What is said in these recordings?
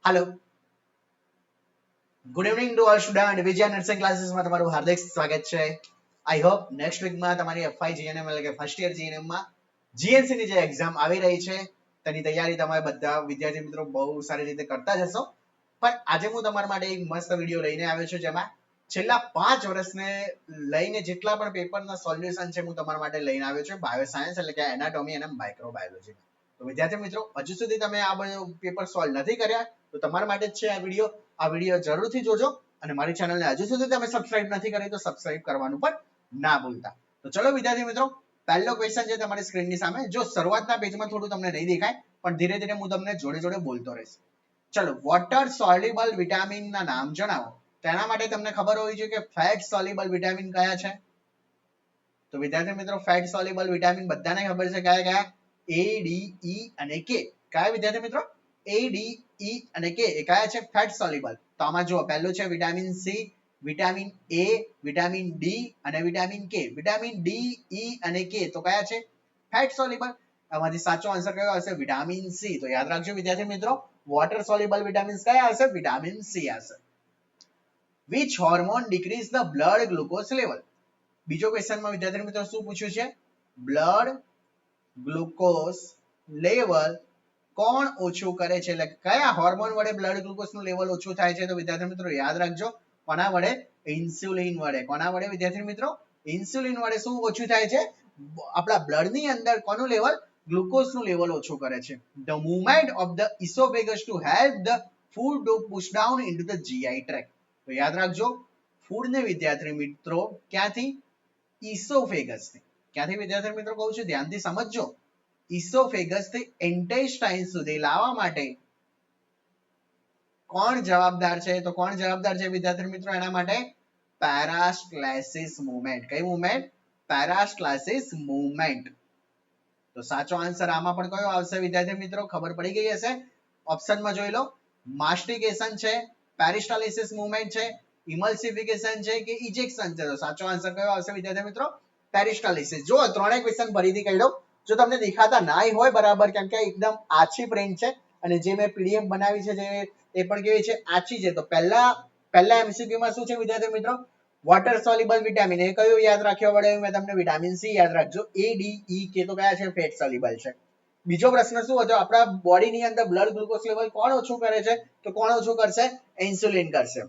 Hello good evening to all student Vijay nursing classes में તમારું હાર્દિક સ્વાગત છે આઈ હોપ નેક્સ્ટ વીક માં તમારી એફઆઈ જીએનએમ એટલે કે ફર્સ્ટ યર જીએનએમ માં જીએનસી ની જે એક્ઝામ આવી રહી છે તેની તૈયારી તમે બધા વિદ્યાર્થી મિત્રો બહુ સારી રીતે કરતા જ હશો પણ આજે હું તમારા માટે એક મસ્ત વિડિયો લઈને આવ્યો છું જેમાં છેલ્લા 5 વર્ષને લઈને જેટલા પણ પેપરના સોલ્યુશન છે હું તમારા માટે લઈને આવ્યો છું બાયો સાયન્સ એટલે કે એનાટોમી અને માઇક્રોબાયોલોજી તો વિદ્યાર્થી મિત્રો હજુ સુધી તમે આ બધું પેપર સોલ્વ નથી કર્યા તો તમારા માટે જ છે આ વિડિયો જરૂરથી જોજો અને મારી ચેનલને હજુ સુધી તમે સબસ્ક્રાઇબ નથી કરી તો સબસ્ક્રાઇબ કરવાનું પણ ના ભૂલતા તો ચલો વિદ્યાર્થી મિત્રો પહેલો ક્વેશ્ચન છે તમારી સ્ક્રીનની સામે જો શરૂઆતના પેજમાં થોડું તમને નહીં દેખાય પણ ધીરે ધીરે હું તમને જોડે જોડે બોલતો રહીશ ચલો વોટર સોલ્યુબલ વિટામિનના નામ જણાવો તેના માટે તમને ખબર હોવી જોઈએ કે ફેટ સોલ્યુબલ વિટામિન કયા છે તો વિદ્યાર્થી મિત્રો ફેટ સોલ્યુબલ વિટામિન બધાને ખબર છે કયા કયા A D E અને K કયા વિદ્યાર્થી મિત્રો A D E અને K એ કયા છે ફેટ સોલ્યુબલ તો આમાં જો પહેલું છે vitamin C vitamin A vitamin D અને vitamin K vitamin D E અને K તો કયા છે ફેટ સોલ્યુબલ આમાંથી સાચો આન્સર કયો હશે વિટામિન C તો યાદ રાખજો વિદ્યાર્થી મિત્રો વોટર સોલ્યુબલ વિટામિન્સ કયા હશે વિટામિન C હશે which hormone decrease the blood glucose level બીજો ક્વેશ્ચનમાં વિદ્યાર્થી મિત્રો શું પૂછ્યું છે બ્લડ ગ્લુકોઝ લેવલ કોણ ઓછું કરે છે એટલે કયા હોર્મોન વડે બ્લડ ગ્લુકોઝ નું લેવલ ઓછું થાય છે તો વિદ્યાર્થી મિત્રો યાદ રાખજો કોના વડે ઇન્સ્યુલિન વડે કોના વડે વિદ્યાર્થી મિત્રો ઇન્સ્યુલિન વડે શું ઓછું થાય છે આપણા બ્લડ ની અંદર કોનું લેવલ ગ્લુકોઝ નું લેવલ ઓછું કરે છે the movement of the esophagus to help the food to push down into the GI tract તો યાદ રાખજો ફૂડ ને વિદ્યાર્થી મિત્રો ક્યાંથી ઇસોફેગસ થી ક્યાંથી વિદ્યાર્થી મિત્રો કહું છું ધ્યાનથી સમજજો ઇસોફેગસ થી ઇન્ટેસ્ટાઇન સુધી લાવવા માટે કોણ જવાબદાર છે તો કોણ જવાબદાર છે વિદ્યાર્થી મિત્રો એના માટે પેરાસ્ટાઇસિસ મૂવમેન્ટ કઈ મૂવમેન્ટ પેરાસ્ટાઇસિસ મૂવમેન્ટ તો સાચો આન્સર આમાં પણ કયો આવશે વિદ્યાર્થી મિત્રો ખબર પડી ગઈ હશે ઓપ્શનમાં જોઈ લો માસ્ટિકેશન છે પેરિસ્ટાલિસિસ મૂવમેન્ટ છે ઇમલ્સિફિકેશન છે કે ઇજેક્શન છે તો સાચો આન્સર કયો આવશે વિદ્યાર્થી મિત્રો પેરિસ્ટાલિસિસ જો ત્રણેય ક્વેશ્ચન ફરીથી કહી દઉં જો તમને દેખાતા નાય હોય બરાબર કેમ કે એકદમ આછી પ્રિન્ટ છે અને જે મેં પીડીએફ બનાવી છે જે એ પણ કેવી છે આછી છે તો પહેલા એમસીક્યુ માં શું છે વિદ્યાર્થી મિત્રો વોટર સોલ્યુબલ વિટામિન એ કયું યાદ રાખ્યો વડે મેં તમને વિટામિન સી યાદ રાખજો A D E K તો કયા છે ફેટ સોલ્યુબલ છે બીજો પ્રશ્ન શું હતો આપણા બોડી ની અંદર બ્લડ ગ્લુકોઝ લેવલ કોણ ઓછું કરે છે તો કોણ ઓછું કરશે ઇન્સ્યુલિન કરશે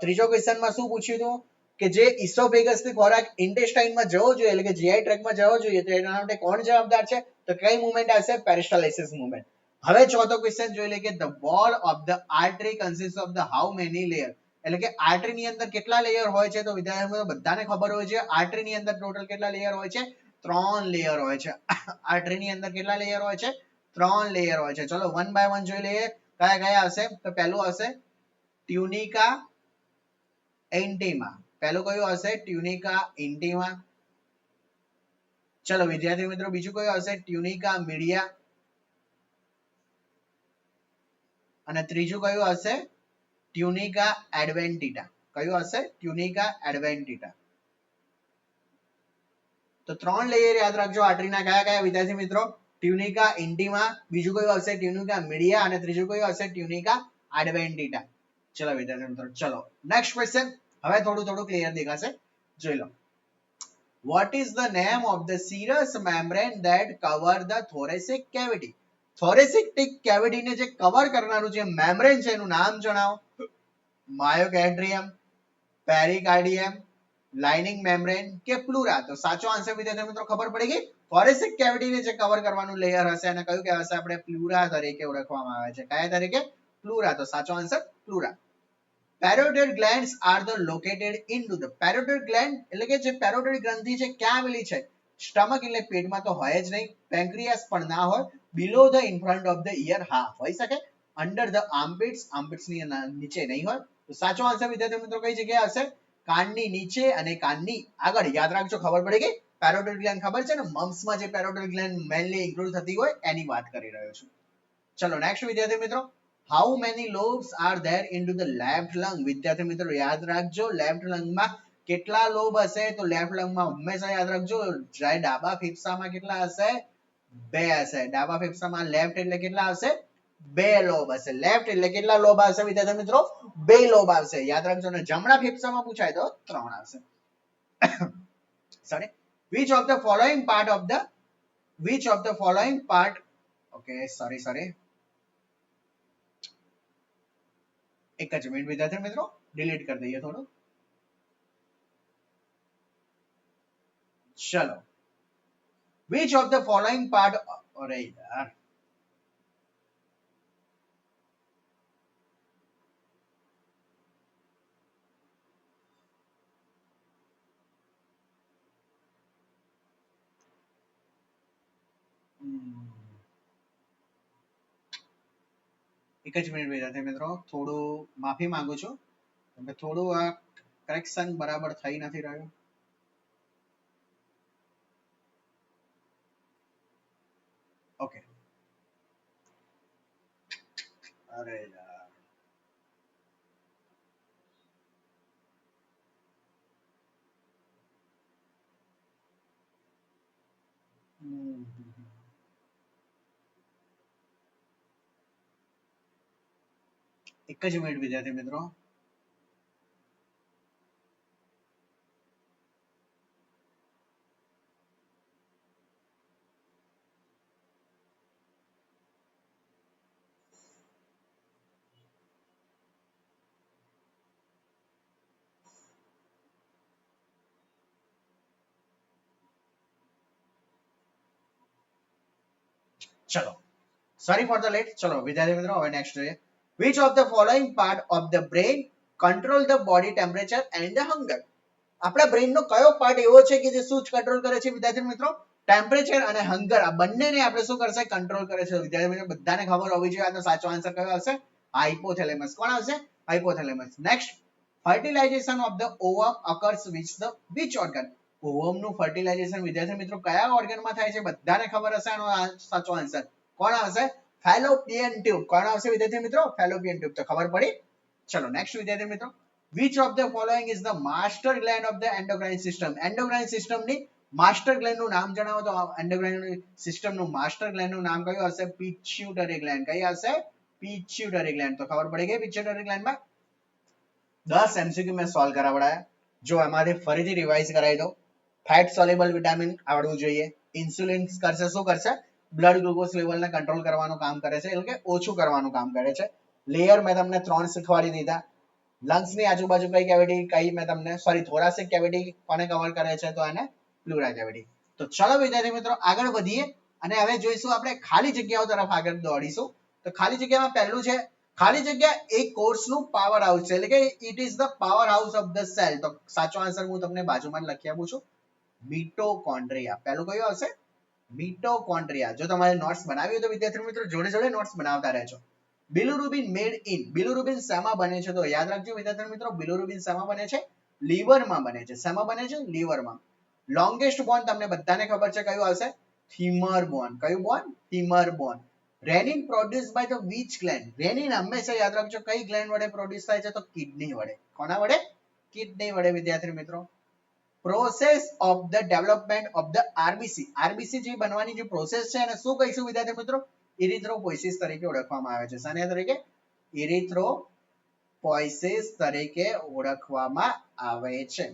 ત્રીજો ક્વેશ્ચન માં શું પૂછ્યું હતું કે જે ઇસોફેગસ થી ખોરાક ઇન્ટેસ્ટાઇન માં જવો જોઈએ એટલે કે જીઆઈ ટ્રેક માં જવો જોઈએ તો એના માટે કોણ જવાબદાર છે તો કઈ મૂવમેન્ટ આવશે પેરિસ્ટાલિસિસ મૂવમેન્ટ હવે ચોથો ક્વેશ્ચન જોઈ લે કે the wall of the artery consist of the how many layer એટલે કે આર્ટરી ની અંદર કેટલા લેયર હોય છે તો વિદ્યાર્થીઓ બધાને ખબર હોય છે આર્ટરી ની અંદર ટોટલ કેટલા લેયર હોય છે 3 લેયર હોય છે આર્ટરી ની અંદર કેટલા લેયર હોય છે 3 લેયર હોય છે ચલો વન બાય વન જોઈ લઈએ કયા કયા હશે તો પહેલું હશે ટ્યુનિકા ઇન્ટિમા પહેલું કયું હશે ટ્યુનિકા ઇન્ટિમા ચલો વિદ્યાર્થી મિત્રો બીજું કયું હશે ટ્યુનિકા મીડિયા અને ત્રીજું કયું હશે ટ્યુનિકા એડવેન્ટિટા કયું હશે ટ્યુનિકા એડવેન્ટિટા તો 3 લેયર યાદ રાખજો આર્ટરીના કયા કયા વિદ્યાર્થી મિત્રો ટ્યુનિકા ઇન્ટિમા બીજું કયું હશે ટ્યુનિકા મીડિયા અને ત્રીજું કયું હશે ટ્યુનિકા એડવેન્ટિટા ચલો વિદ્યાર્થી મિત્રો ચલો નેક્સ્ટ ક્વેશ્ચન હવે થોડું ક્લિયર દેખાશે જોઈ લો what is the name of the serous membrane that cover the thoracic cavity thoracic cavity ને જે કવર કરનારું જે મેમ્બ્રેન છે એનું નામ જણાવો માયોકેન્ડ્રિયમ પેરિકાર્ડિયમ લાઇનિંગ મેમ્બ્રેન કે પ્લુરા તો સાચો આન્સર વિદ્યાર્થી મિત્રો ખબર પડી ગઈ thoracic cavity ને જે કવર કરવાનું લેયર હશે અને કયું કહેવાશે આપણે પ્લુરા તરીકે ઓળખવામાં આવે છે કયા તરીકે પ્લુરા તો સાચો answer પ્લુરા parotid glands are the located into the parotid gland એટલે કે જે parotid ગ્રંથિ છે ક્યાં આવેલી છે સ્ટમક એટલે પેટમાં તો હોય જ નહીં પેન્ક્રિયાસ પણ ના હોય below the in front of the ear half હોઈ શકે under the armpits ની નીચે નહીં હોય તો સાચો આન્સર વિદ્યાર્થી મિત્રો કઈ જગ્યાએ હશે કાનની નીચે અને કાનની આગળ યાદ રાખજો ખબર પડી ગઈ parotid gland ખબર છે ને મમ્સ માં જે parotid gland મેઇનલી ઇન્ક્લુડ થતી હોય એની વાત કરી રહ્યો છું ચલો નેક્સ્ટ વિદ્યાર્થી મિત્રો how many lobes are there into the left lung વિદ્યાર્થી મિત્રો યાદ રાખજો લેફ્ટ લંગ માં કેટલા લોબ હશે તો લેફ્ટ લંગ માં હંમેશા યાદ રાખજો ડાબા ફેફસામાં કેટલા હશે 2 હશે ડાબા ફેફસામાં લેફ્ટ એટલે કેટલા હશે બે લોબ હશે. લેફ્ટ એટલે કેટલા લોબ આવશે વિદ્યાર્થી મિત્રો? બે લોબ આવશે. યાદ રાખજો ને, જમણા ફેફસામાં પૂછાય તો 3 આવશે. sorry, which of the following part of the okay, sorry, એક જ મિનિટ વિદ્યાર્થી મિત્રો, ડિલીટ કરી દઈએ થોડું. ચલો, which of the following part, અરે યાર, એક જ મિનિટ વિદ્યાર્થી મિત્રો, થોડું માફી માંગુ છું, થોડું આ કરેક્શન બરાબર થઈ નથી રહ્યું. ઓકે, અરે યાર, એક જ મિનિટ વિદ્યાર્થી મિત્રો. ચલો, સોરી ફોર ધ લેટ. ચલો વિદ્યાર્થી મિત્રો, હવે નેક્સ્ટ જોઈએ. which of the following part of the brain control the body temperature and the hunger? આપણા બ્રેઇન નો કયો પાર્ટ એવો છે કે જે શું કંટ્રોલ કરે છે વિદ્યાર્થી મિત્રો? ટેમ્પરેચર અને હંગર, આ બંનેને આપણે શું કરશે? કંટ્રોલ કરે છે. વિદ્યાર્થી મિત્રો બધાને ખબર હોવી જોઈએ આનો સાચો આન્સર કયો આવશે? હાઇપોથેલેમસ. કોણ આવશે? Hypothalamus. Next, fertilisation of the ઓવમ occurs which organ? ઓવમ નું ફર્ટિલાઇઝેશન વિદ્યાર્થી મિત્રો કયા ઓર્ગન માં થાય છે? બધાને ખબર હશે આનો સાચો આન્સર. કોણ આવશે? Fallopian tube. કોણ આવશે વિદ્યાર્થી મિત્રો? Fallopian tube. તો ખબર પડી. ચલો નેક્સ્ટ વિદ્યાર્થી મિત્રો, which of the following is the master gland of the endocrine system? endocrine system ની માસ્ટર ગ્લેન્ડ નું નામ જણાવો તો એન્ડોક્રાઇન સિસ્ટમ નું માસ્ટર ગ્લેન્ડ નું નામ કયું હશે? Pituitary gland. કઈ હશે? Pituitary gland. તો ખબર પડી ગઈ પિટ્યુટરી ગ્લેન્ડ માં 10 MCQ મેં સોલ્વ કરાવડાયા. જો એમાંથી ફરીથી રિવાઇઝ કરાવી દો. ફેટ સોલ્યુબલ વિટામિન આવડવું જોઈએ. ઇન્સ્યુલિન કરશે શું કરશે? બ્લડ ગ્લુકોઝ લેવલ ને કંટ્રોલ કરવાનું કામ કરે છે, એટલે કે ઓછું કરવાનું કામ કરે છે. લેયર મેં તમને 3 શીખવાડી દીધા. લંગ્સ ની આજુબાજુ કઈ કેવિટી, કઈ મેં તમને થોરાસિક કેવિટી કોને કવર કરે છે? તો એને પ્લુરલ કેવિટી. તો ચલો વિદ્યાર્થી મિત્રો આગળ વધીએ અને હવે જોઈશું આપણે ખાલી જગ્યાઓ તરફ આગળ દોડીશું. તો ખાલી જગ્યામાં પહેલું છે ખાલી જગ્યા એ કોર્સનું પાવર હાઉસ છે, એટલે કે it is the power house of the cell. તો સાચો આન્સર હું તમને બાજુમાં લખી આપું છું, મિટોકોન્ડ્રિયા. પહેલું કયું આવશે? મિટોકોન્ડ્રિયા. જો તમારે નોટ્સ બનાવી હોય તો વિદ્યાર્થી મિત્રો જોડે જોડે નોટ્સ બનાવતા રહેજો. બિલિરુબિન મેડ ઇન, બિલિરુબિન શેમાં બને છે? તો યાદ રાખજો વિદ્યાર્થી મિત્રો, બિલિરુબિન શેમાં બને છે? લીવરમાં બને છે. શેમાં બને છે? લીવરમાં. લોંગેસ્ટ બોન તમને બધાને ખબર છે કયું આવશે? Femur bone. કયું bone? Femur bone. Renin produce by the which gland? Renin હંમેશા યાદ રાખજો કઈ ગ્લેન્ડ વડે પ્રોડ્યુસ થાય છે? તો કિડની વડે. કોના વડે? કિડની વડે વિદ્યાર્થી મિત્રો. Process of the development of the RBC, RBC જે બનવાની જે પ્રોસેસ છે એને શું કહીશું વિદ્યાર્થી મિત્રો? ઇરિથ્રોપોઇસિસ તરીકે ઓળખવામાં આવે છે. શાના તરીકે? ઇરિથ્રોપોઇસિસ તરીકે ઓળખવામાં આવે છે.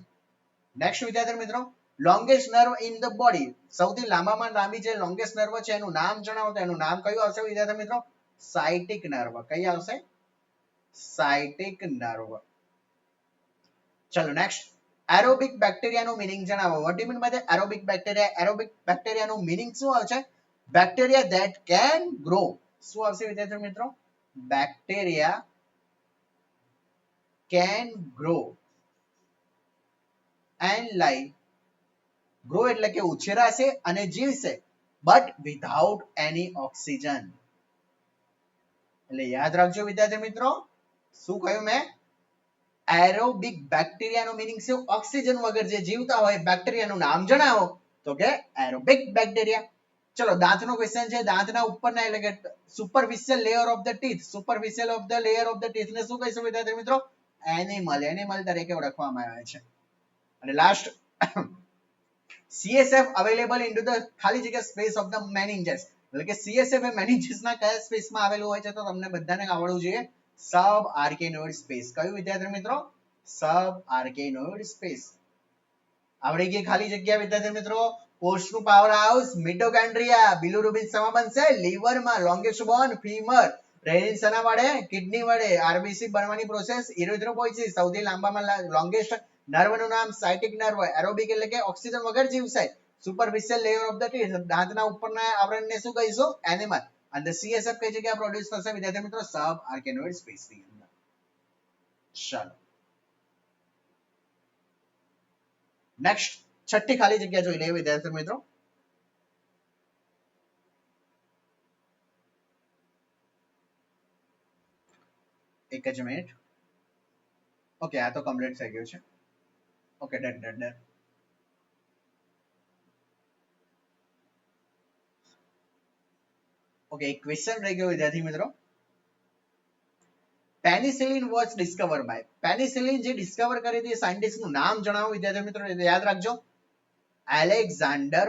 નેક્સ્ટ વિદ્યાર્થી મિત્રો, longest nerve in the body, સૌથી લાંબામાં લાંબી જે લોંગેસ્ટ નર્વ છે એનું નામ જણાવો તો એનું નામ કયું આવશે વિદ્યાર્થી મિત્રો? Sciatic nerve. કઈ આવશે? Sciatic nerve. ચલો નેક્સ્ટ, એરોબિક બેક્ટેરિયાનું મીનિંગ જણાવો. What do you mean by the aerobic bacteria? Aerobic બેક્ટેરિયાનું મીનિંગ શું આવશે? Bacteria that can grow. શું આવશે વિદ્યાર્થી મિત્રો? Bacteria can grow and live. Grow એટલે કે ઉછેરાશે અને જીવશે, બટ વિધાઉટ એની ઓક્સિજન. એટલે યાદ રાખજો વિદ્યાર્થી મિત્રો, શું કહ્યું મેં? એરોબિક બેક્ટેરિયાનો મીનિંગ શું? ઓક્સિજન વગર જે જીવતા હોય બેક્ટેરિયાનું નામ જણાવો તો કે એરોબિક બેક્ટેરિયા. ચલો દાંતનો ક્વેશ્ચન છે. દાંતના ઉપરના એટલે કે superficial layer of the teeth, superficial of the layer of the teeth ને શું કહીશું વિદ્યાર્થી મિત્રો? એનિમલ. એનિમલ તરીકે ઓળખવામાં આવે છે. અને last, CSF available into the ખાલી જગ્યા સ્પેસ ઓફ ધ મેનિન્જસ. એટલે કે CSF એ મેનિન્જીસ ના કયા સ્પેસમાં આવેલું હોય છે તો તમને બધાને આવડવું જોઈએ સબ આર્કેનોઇડ સ્પેસ. કયું વિદ્યાર્થી મિત્રો? સબ આર્કેનોઇડ સ્પેસ. આવડી ગઈ ખાલી જગ્યા વિદ્યાર્થી મિત્રો. કોષનું પાવર હાઉસ મિટોકોન્ડ્રિયા, બિલિરુબિન શેમાં બનશે? લીવરમાં. લોંગેસ્ટ બોન ફીમર. રેનિન શેના વડે? કિડની વડે. આરબીસી બનવાની પ્રોસેસ ઇરિથ્રોપોઇસિસ. સૌથી લાંબામાં લોંગેસ્ટ નર્વનું નામ સાયટિક નર્વ. એરોબિક એટલે કે ઓક્સિજન વગર જીવશે. Superficial layer of the teeth, દાંતના ઉપરના આવરણને શું કહીશું? એનિમલ. અને CSF કઈ જગ્યાએ પ્રોડ્યુસ થશે વિદ્યાર્થી મિત્રો? સબ આર્કેનોઇડ સ્પેસ ની અંદર. ચાલો નેક્સ્ટ છઠ્ઠી ખાલી જગ્યા જોઈ લઈએ વિદ્યાર્થી મિત્રો. એક જ મિનિટ. ઓકે, આ તો કમ્પ્લીટ થઈ ગયું છે. Okay, done done done. Okay, એક ક્વેશ્ચન રહી ગયો વિદ્યાર્થી મિત્રો. Penicillin was discover by. Penicillin જે ડિસ્કવર કરી હતી સાયન્ટિસ્ટ નું નામ જણાવો વિદ્યાર્થી મિત્રો. યાદ રાખજો, એલેક્ઝાન્ડર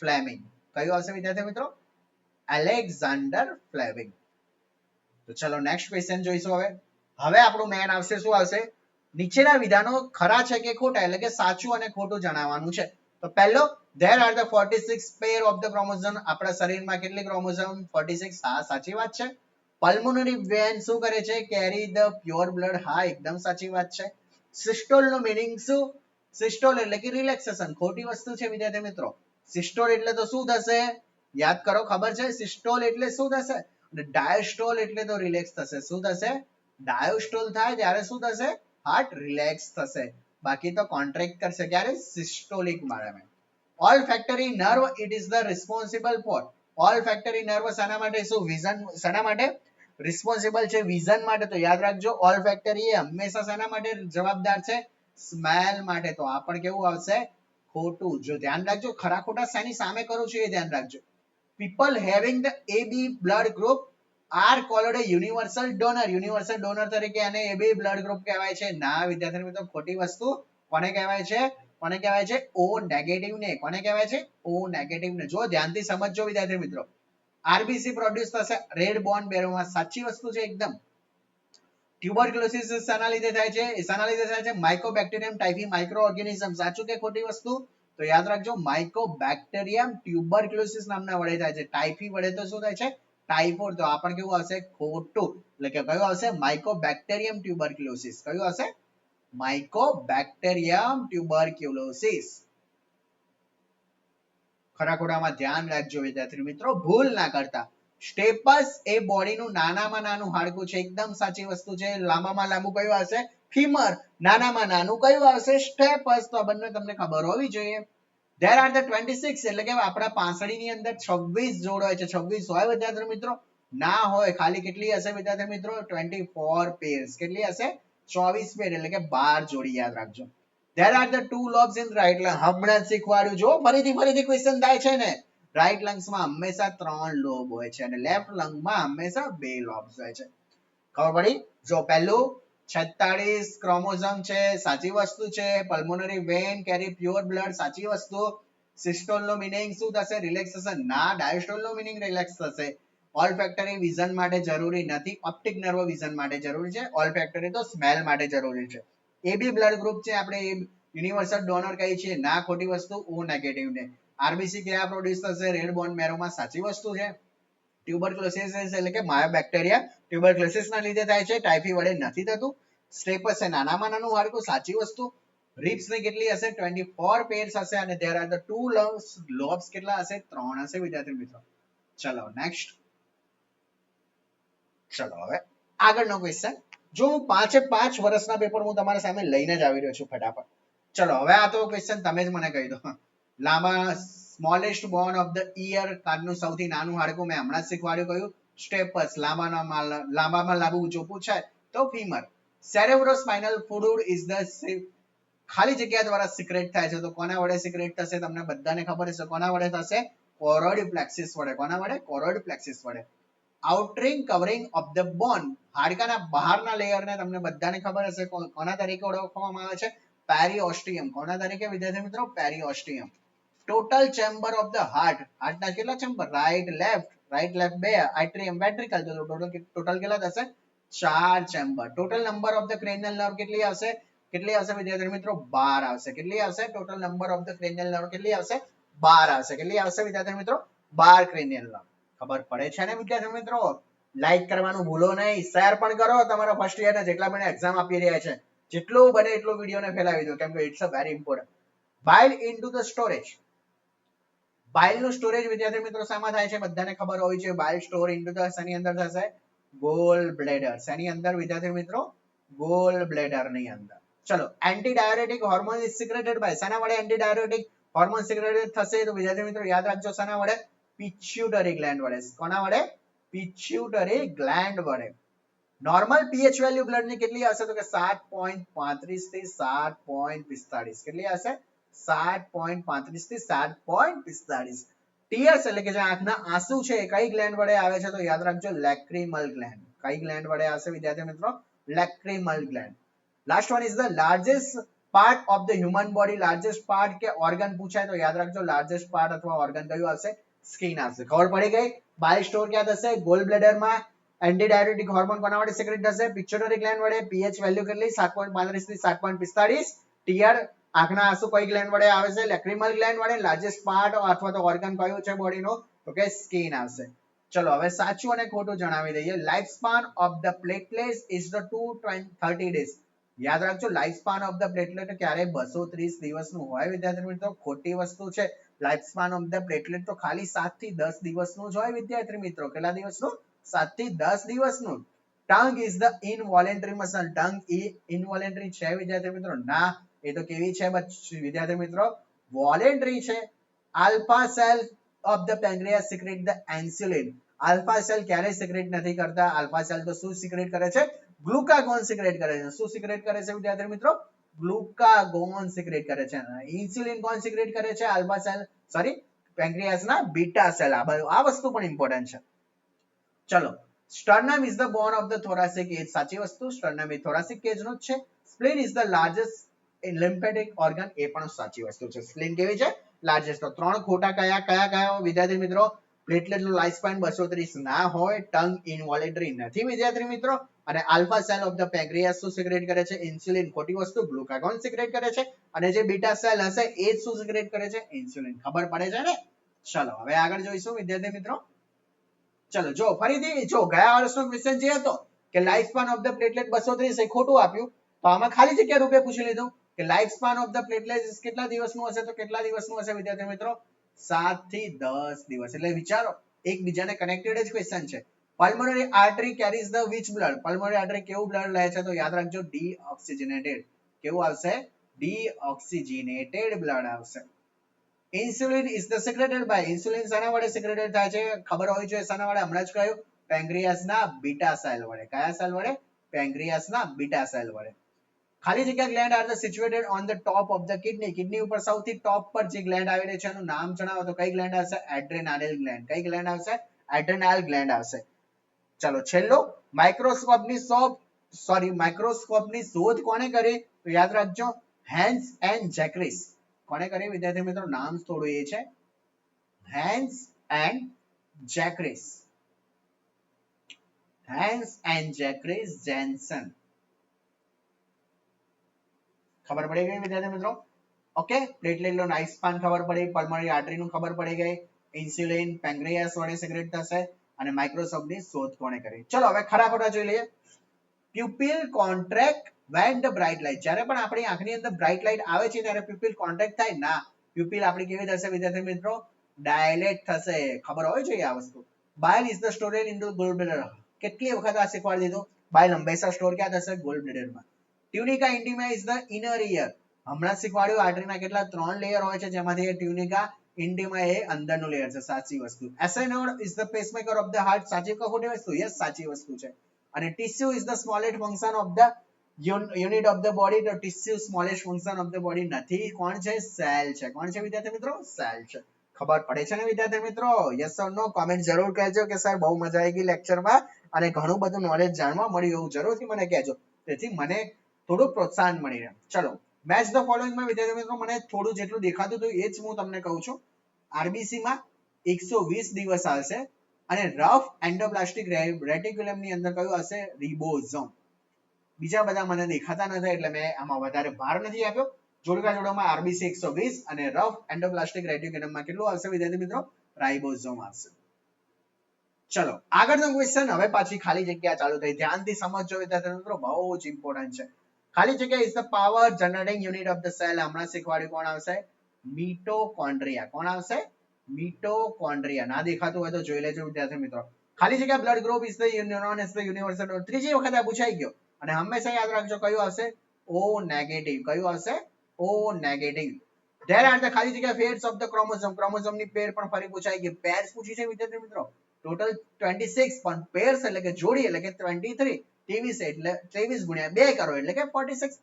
ફ્લેમિંગ. કયું આવશે વિદ્યાર્થી મિત્રો? Alexander Fleming. તો ચલો નેક્સ્ટ ક્વેશ્ચન જોઈશું. હવે આપણું મેન આવશે, શું આવશે? નીચેના વિધાનો ખરા છે કે ખોટા, એટલે કે સાચું અને ખોટું જણાવવાનું છે. તો પહેલો, there are the 46 pair of the chromosome. આપણા શરીરમાં કેટલી ક્રોમોઝોમ? 46. હા, સાચી વાત છે. પલ્મોનરી વેન શું કરે છે? કેરી ધ પ્યોર બ્લડ. હા, એકદમ સાચી વાત છે. સિસ્ટોલ નો મીનિંગ શું? સિસ્ટોલ એટલે કે રિલેક્સેશન. ખોટી વસ્તુ છે વિદ્યાર્થી મિત્રો. સિસ્ટોલ એટલે તો શું થશે? યાદ કરો, ખબર છે? સિસ્ટોલ એટલે શું થશે? અને ડાયસ્ટોલ એટલે તો રિલેક્સ થશે. શું થશે? ડાયોસ્ટોલ થાય ત્યારે શું થશે? હાર્ટ રિલેક્સ થશે. બાકી તો કોન્ટ્રેક્ટ કરશે. ક્યારે? સિસ્ટોલિક મારે. All factory nerve it is the responsible four. All factory nerve શાના માટે? શું વિઝન શાના માટે રિસ્પોન્સિબલ છે? વિઝન માટે. તો યાદ રાખજો, ઓલ ફેક્ટરી એ હંમેશા શાના માટે જવાબદાર છે? સ્મેલ માટે. તો આ પણ કેવું આવશે? ખોટું. જો ધ્યાન રાખજો, ખરા ખોટા શાની સામે કરું છું એ ધ્યાન રાખજો. people having the AB blood group are called a universal donor. Universal donor તરીકે આને AB blood group કહેવાય છે. ના વિદ્યાર્થી મિત્રો, ખોટી વસ્તુ. કોને કહેવાય છે? કોને કહેવાય છે? O નેગેટિવ ને. કોને કહેવાય છે? O નેગેટિવ ને. જો ધ્યાનથી સમજજો વિદ્યાર્થી મિત્રો. RBC પ્રોડ્યુસ થશે રેડ બોન બેરોમાં. સાચી વસ્તુ છે એકદમ. ટ્યુબરક્લોસિસ શાના લીધે થાય છે? શાના લીધે થાય છે? માઇકોબેક્ટેરિયમ ટાઇફી માઇક્રો ઓર્ગેનિઝમ. સાચું કે ખોટી વસ્તુ? તો યાદ રાખજો, માઇકોબેક્ટેરિયમ ટ્યુબરક્લોસિસ નામના વડે થાય છે. ટાઇફી વડે તો શું થાય છે? ટાઇફોઇડ. તો આ પણ કેવું આવશે? ખોટું. એટલે કે કયું આવશે? માઇકોબેક્ટેરિયમ ટ્યુબરક્લોસિસ. કયું આવશે? માઇકોબેક્ટેરિયમ ટ્યુબરક્યુલોસિસ. ખરા ખોટામાં ધ્યાન રાખજો વિદ્યાર્થી મિત્રો, ભૂલ ના કરતા. સ્ટેપસ એ બોડીનું નાનામાં નાનું હાડકું છે. એકદમ સાચી વસ્તુ છે. લાંબામાં લાંબુ કયું આવશે? ફીમર. નાનામાં નાનું કયું આવશે? સ્ટેપસ. તો આ બંને તમને ખબર હોવી જોઈએ. there are the 26 એટલે કે આપણા પાંસળીની અંદર 26 જોડ હોય છે. 26 હોય વિદ્યાર્થી મિત્રો? ના હોય. ખાલી કેટલી હશે વિદ્યાર્થી મિત્રો? 24 pairs. કેટલી હશે? 24 પેર એટલે કે 12 જોડી. યાદ રાખજો. there are the two lobes in right lung. હમણાં જ શીખવાડ્યું. જો ફરીથી ક્વેશ્ચન થાય છે ને. રાઈટ લંગ્સમાં હંમેશા 3 લોબ હોય છે અને લેફ્ટ લંગમાં હંમેશા 2 લોબ્સ હોય છે. ખબર પડી? જો પહેલું 46 ક્રોમોઝોમ છે, સાચી વસ્તુ છે. પલ્મોનરી વેન કેરી પ્યોર બ્લડ, સાચી વસ્તુ. સિસ્ટોલ નો મીનિંગ શું થશે? રિલેક્સેશન. ના, ડાયસ્ટોલ નો મીનિંગ રિલેક્સ થશે. ઓલ ફેક્ટરી વિઝન માટે જરૂરી નથી. ઓપ્ટિક નર્વ વિઝન માટે જરૂરી છે. ઓલ ફેક્ટરી તો સ્મેલ માટે જરૂરી છે. એબી બ્લડ ગ્રુપ છે, આપણે યુનિવર્સલ ડોનર કહીએ છીએ. ના, ખોટી વસ્તુ. ઓ નેગેટિવ ને. આરબીસી કયા પ્રોડ્યુસ થશે? રેડ બોન મેરોમાં. સાચી વસ્તુ છે. ટ્યુબરક્લોસિસ એટલે કે બાયોબેક્ટેરિયા ટ્યુબરક્લોસિસ ના લીધે થાય છે. ટાઇફી વડે નથી થતું. સ્ટેપસ એ નાનામાં નાનું હાડકું. સાચી વસ્તુ. રિબ્સ ની કેટલી હશે? 24 pairs હશે અને there are the two lobes કેટલા હશે? 3 હશે વિદ્યાર્થી મિત્રો. ચલો નેક્સ્ટ. ચલો હવે આગળનો ક્વેશ્ચન. જો હું 5 વર્ષના પેપર હું તમારા સામે લઈને જ આવી રહ્યો છું ફટાફટ. ચલો હવે આ તો ક્વેશ્ચન તમે જ મને કહી દો. લાંબા smallest bone of the year, કાનનું સૌથી નાનું હાડકું મેં હમણાં જ શીખવાડ્યું. કયું? સ્ટેપસ. લાંબામાં લાંબુ ઊંચું પૂછાય તો femur. Cerebrospinal fluid is the ખાલી જગ્યા દ્વારા સિક્રેટ થાય છે. તો કોના વડે સિક્રેટ થશે? તમને બધાને ખબર છે કોના વડે થશે? કોરોઇડ પ્લેક્સિસ વડે. કોના વડે? કોરોઇડ પ્લેક્સિસ વડે. આઉટરિંગ કવરિંગ ઓફ ધ બોન, હાડકાના બહારના લેયરને તમને બધાને ખબર હશે કોના તરીકે ઓળખવામાં આવે છે? પેરીઓસ્ટિયમ. કોના તરીકે વિદ્યાર્થી મિત્રો? પેરીઓસ્ટિયમ. ટોટલ ચેમ્બર ઓફ ધ હાર્ટના કેટલા ચેમ્બર? રાઈટ લેફ્ટ બે, એટ્રિયમ વેન્ટ્રિકલ, તો ટોટલ કેટલા થશે? 4 chamber. Total number of the cranial nerve કેટલી આવશે વિદ્યાર્થી મિત્રો? 12 આવશે. કેટલી આવશે? Total number of the cranial nerve કેટલી આવશે? 12 આવશે. કેટલી આવશે વિદ્યાર્થી મિત્રો? 12 ક્રેનિયલ નર્વ. ખબર પડે છે ને વિદ્યાર્થી મિત્રો? લાઈક કરવાનું ભૂલો નહીં, શેર પણ કરો તમારા ફર્સ્ટ યર ના જેટલા પણ એક્ઝામ આપી રહ્યા છે, જેટલું બને એટલું વિડીયોને ફેલાવી દો, કેમ કે it's a very important. Bile into the storage. બાઇલનું સ્ટોરેજ વિદ્યાર્થી મિત્રો શામાં થાય છે? બધાને ખબર હોય છે. બાઇલ સ્ટોર ઇનટુ ધ શેની અંદર થશે? Goal bladder. શેની અંદર વિદ્યાર્થી મિત્રો? ગોલ બ્લેડર ની અંદર. ચલો, anti diuretic hormone is secreted by. શાના વડે એન્ટી ડાયુરેટિક હોર્મોન સિક્રેટેડ થશે? તો વિદ્યાર્થી મિત્રો યાદ રાખજો, શાના વડે? પિચ્યુટરી ગ્લેન્ડ વડે. કોના વડે? પિચ્યુટરી ગ્લેન્ડ વડે. નોર્મલ પીએચ વેલ્યુ બ્લડ ની કેટલી હશે? તો કે 7.35 થી 7.45. કેટલી હશે? 7.35 થી 7.45. ટીયર્સ એટલે કે જે આંખના આંસુ છે કઈ ગ્લેન્ડ વડે આવે છે? તો યાદ રાખજો, લેક્રિમલ ગ્લેન્ડ. કઈ ગ્લેન્ડ વડે આવશે વિદ્યાર્થી મિત્રો? Lacrimal gland. Last one is the largest part of the human body. Largest part કે ઓર્ગન પૂછાય તો યાદ રાખજો, લાર્જેસ્ટ પાર્ટ અથવા ઓર્ગન કયું આવશે? સ્કિન આવશે. ખબર પડી ગઈ? બાઇલ સ્ટોર ક્યાં થશે? ગોલ બ્લેડર માં. એન્ટી ડાયુરેટિક હોર્મોન કોના વડે સિક્રેટ થશે? પિચ્યુટરી ગ્લેન્ડ વડે. પીએચ વેલ્યુ કેટલી? 7.35 થી 7.45. ટીયર આંખના આંસુ કઈ ગ્લેન્ડ વડે આવે છે? લેક્રિમલ ગ્લેન્ડ વડે. લાર્જેસ્ટ પાર્ટ અથવા તો ઓર્ગન કયું છે બોડીનો? તો કે સ્કિન આવશે. ચલો હવે સાચું અને ખોટું જણાવી દઈએ. Life span of the platelets is the 230 days. યાદ રાખજો, life span of the platelet ક્યારે 230 દિવસનું હોય વિદ્યાર્થી મિત્રો? ખોટી વસ્તુ છે. Life span of the platelet તો ખાલી 7 થી 10 દિવસનું જ હોય વિદ્યાર્થી મિત્રો. કેટલા દિવસનું? 7 થી 10 દિવસનું. Tongue is the involuntary muscle. Tongue એ ઇનવોલેન્ટરી છે વિદ્યાર્થી મિત્રો? ના. એ તો કેવી છે વિદ્યાર્થી મિત્રો? વોલેન્ટરી છે. Alpha cell of the pancreas secrete the insulin. Alpha cell ક્યારે સિક્રેટ નથી કરતા? આલ્ફા સેલ તો શું સિક્રેટ કરે છે? ગ્લુકાગોન સિક્રેટ કરે છે. શું સિક્રેટ કરે છે વિદ્યાર્થી મિત્રો? ગ્લુકાગોન સિક્રેટ કરે છે. ઇન્સ્યુલિન કોણ સિક્રેટ કરે છે? આલ્ફા સેલ, સોરી, પેન્ક્રિયાસના બીટા સેલ. આ વસ્તુ પણ ઇમ્પોર્ટન્ટ છે. ચલો, sternum is the bone of the thoracic age. સાચી વસ્તુ, સ્ટર્નમ એ થોરાસિક કેજ નો જ છે. Spleen is the largest lymphatic organ. એ પણ સાચી વસ્તુ છે. સ્પ્લીન કેવી છે? લાર્જેસ્ટ. તો 3 ખોટા કયા વિદ્યાર્થી મિત્રો? પ્લેટલેટ નું લાઈફ સ્પાન 230 ના હોય. ટંગ ઇનવોલેન્ટરી નથી વિદ્યાર્થી મિત્રો. અને આલ્ફા સેલ ઓફ ધ પેન્ક્રિયાસ શું સિક્રેટ કરે છે? ઇન્સ્યુલિન. ખોટી વસ્તુ. ગ્લુકાગોન સિક્રેટ કરે છે. અને જે બીટા સેલ હશે એ જ શું સિક્રેટ કરે છે? ઇન્સ્યુલિન. ખબર પડે છે ને? ચલો હવે આગળ જોઈશું વિદ્યાર્થી મિત્રો. ચલો જો ફરીથી જો ગયા વર્ષનો ક્વેશ્ચન જે હતો કે life span of the platelet 230 એ ખોટું આપ્યું, તો આમાં ખાલી જગ્યા રૂપે પૂછી લીધું કે life span of the platelet કેટલા દિવસનું હશે? તો કેટલા દિવસનું હશે વિદ્યાર્થી મિત્રો? 7 થી 10 દિવસ. એટલે વિચારો, એકબીજાને કનેક્ટેડ જ ક્વેશ્ચન છે. Pulmonary artery carries the which blood. Pulmonary artery કેવું બ્લડ લે છે? તો યાદ રાખજો, ડીઓક્સિજનેટેડ. કેવું આવશે? ડીઓક્સિજનેટેડ બ્લડ આવશે. Insulin is the secreted by. Insulin શાના વડે સિક્રેટેડ થાય છે? ખબર હોવી જોઈએ. શાના વડે? હમણાં જ કહ્યું, પેન્ક્રિયાસના બીટા સેલ વડે. કયા સેલ વડે? પેન્ક્રિયાસના બીટા સેલ વડે. ખાલી જગ્યા gland are the situated on the top of the kidney. Kidney ઉપર સૌથી ટોપ પર જે ગ્લેન્ડ આવેલી છે એનું નામ જણાવો. તો કઈ ગ્લેન્ડ આવશે? એડ્રેનાલ ગ્લેન્ડ. કઈ ગ્લેન્ડ આવશે? એડ્રેનાલ ગ્લેન્ડ આવશે. ચલો છેલ્લો, માઇક્રોસ્કોપની શોધ કોને કરી? તો યાદ રાખજો, હેન્સ એન્ડ જેક્રિસ. કોને કરી વિદ્યાર્થી મિત્રો? નામ થોડું એ છે, Hans and Zacharias. Hans and Zacharias Janssen. ખબર પડી ગઈ વિદ્યાર્થી મિત્રો? ઓકે, પ્લેટલેટ નો લાઈફ સ્પાન ખબર પડી, પલ્મોનરી આર્ટરી નું ખબર પડી ગઈ, ઇન્સ્યુલિન પેન્ક્રિયાસ વડે સિક્રેટ થશે, અને માઇક્રોસ્કોપની શોધ કોણે કરી. ચલો હવે ખરા ખોટા જોઈ લઈએ. Pupil contract when the bright light. જ્યારે પણ આપણી આંખની અંદર બ્રાઇટ લાઇટ આવે છે ત્યારે પ્યુપિલ કોન્ટ્રેક્ટ થાય? ના. પ્યુપિલ આપણી કેવી થશે વિદ્યાર્થી મિત્રો? ડાયલેટ થશે. ખબર હોય જોઈએ આ વસ્તુ. Bile is the stored in gall bladder. કેટલી વખત આ શીખવાડી દીધું? બાઇલ હંમેશા સ્ટોર ક્યાં થશે? ગોલ બ્લેડરમાં. Tunica intima is the inner ear. હમણાં શીખવાડ્યું, આર્ટરીના કેટલા 3 લેયર હોય છે, જેમાંથી ટ્યુનિકા ઇન્ટિમા એ અંદરનું લેયર છે. સાચી વસ્તુ. SA node is the pacemaker of the heart. સાચી કે ખોટી વસ્તુ? યસ, સાચી વસ્તુ છે. અને tissue is the smallest function of the unit of the body. તો tissue smallest function of the body નથી. કોણ છે? સેલ છે. કોણ છે વિદ્યાર્થી મિત્રો? સેલ છે. ખબર પડે છે ને વિદ્યાર્થી મિત્રો? Yes or no? કોમેન્ટ જરૂર કહેજો કે સર બહુ મજા આવી ગઈ લેક્ચરમાં અને ઘણું બધું નોલેજ જાણવા મળ્યું, એવું જરૂરથી મને કહેજો, તેથી મને થોડું પ્રોત્સાહન મળી રહે. ચલો, મેચ ધ ફોલોઈંગ માં વિદ્યાર્થી મિત્રો મને થોડું જેટલું દેખાતું હતું એ જ હું તમને કહું છું. આરબીસી માં 120 દિવસ આવશે અને રફ એન્ડોપ્લાસ્ટિક રેટિક્યુલમ ની અંદર કયું હશે? રિબોઝોમ. બીજા બધા મને દેખાતા નથી એટલે મેં આમાં વધારે ભાર નથી આપ્યો. જોડકા જોડામાં આરબીસી 120 અને રફ એન્ડોપ્લાસ્ટિક રેટિક્યુલમમાં કેટલું આવશે વિદ્યાર્થી મિત્રો? રાઇબોઝોમ આવશે. ચલો આગળનો ક્વેશ્ચન. હવે પાછી ખાલી જગ્યા ચાલુ થઈ. ધ્યાનથી સમજજો વિદ્યાર્થી મિત્રો, બહુ જ ઇમ્પોર્ટન્ટ છે. ખાલી જગ્યા is the power generating unit of the cell. હમણાં શીખવાડ્યું. કોણ આવશે? મિટોકોન્ડ્રિયા. કોણ આવશે? મિટોકોન્ડ્રિયા. ના દેખાતું હોય તો જોઈ લેજો વિદ્યાર્થી મિત્રો. ખાલી જગ્યા blood group is the neuron is the universal. ત્રીજી વખત આ પૂછાઈ ગયો અને હંમેશા યાદ રાખજો કયું આવશે? ઓ નેગેટિવ. કયું આવશે? ઓ નેગેટિવ. ધેર આર ધ ખાલી જગ્યા pairs of the chromosome. Chromosome ની પેર પણ ફરી પૂછાઈ ગઈ. પેર્સ પૂછી છે વિદ્યાર્થી મિત્રો. ટોટલ 26 પણ પેર્સ એટલે કે જોડી એટલે કે 23. 23 એટલે 23 ગુણ્યા 2 કરો એટલે કે 46.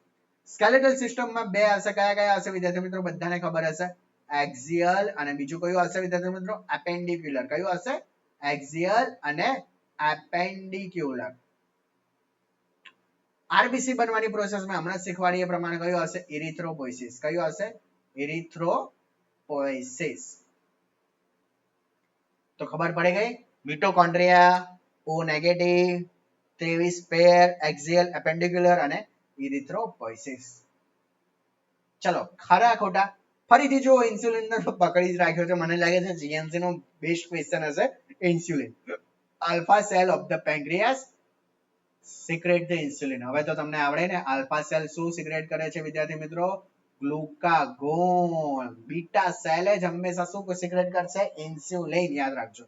સ્કેલેટલ સિસ્ટમમાં બે આવશે. કયા કયા આવશે વિદ્યાર્થી મિત્રો? બધાને ખબર હશે. એક્સિયલ અને બીજું કયું આવશે વિદ્યાર્થી મિત્રો? એપેન્ડિક્યુલર. કયું આવશે? એક્સિયલ અને એપેન્ડિક્યુલર. આરબીસી બનવાની પ્રોસેસમાં હમણાં શીખવાડીએ પ્રમાણે કયું આવશે? ઇરિથ્રોપોઇસિસ. કયું આવશે? ઇરિથ્રોપોઇસિસ. તો ખબર પડી ગઈ. મિટોકોન્ડ્રિયા, ઓ નેગેટિવ, 23 પેર, એક્સિયલ, એપેન્ડિક્યુલર અને ઇરિથ્રોપોઇસિસ. ચલો ખરા ખોટા ફરીથી જો ઇન્સ્યુલિન પકડી જ રાખ્યો છે. મને લાગે છે જીએમસી નો બેસ્ટ ક્વેશ્ચન હશે insulin. Alpha cell of the pancreas secrete the insulin. હવે તો તમને આવડે ને આલ્ફા સેલ શું સિક્રેટ કરે છે વિદ્યાર્થી મિત્રો? ગ્લુકાગોન. બીટા સેલ જ હંમેશા શું સિક્રેટ કરશે? ઇન્સ્યુલિન. યાદ રાખજો.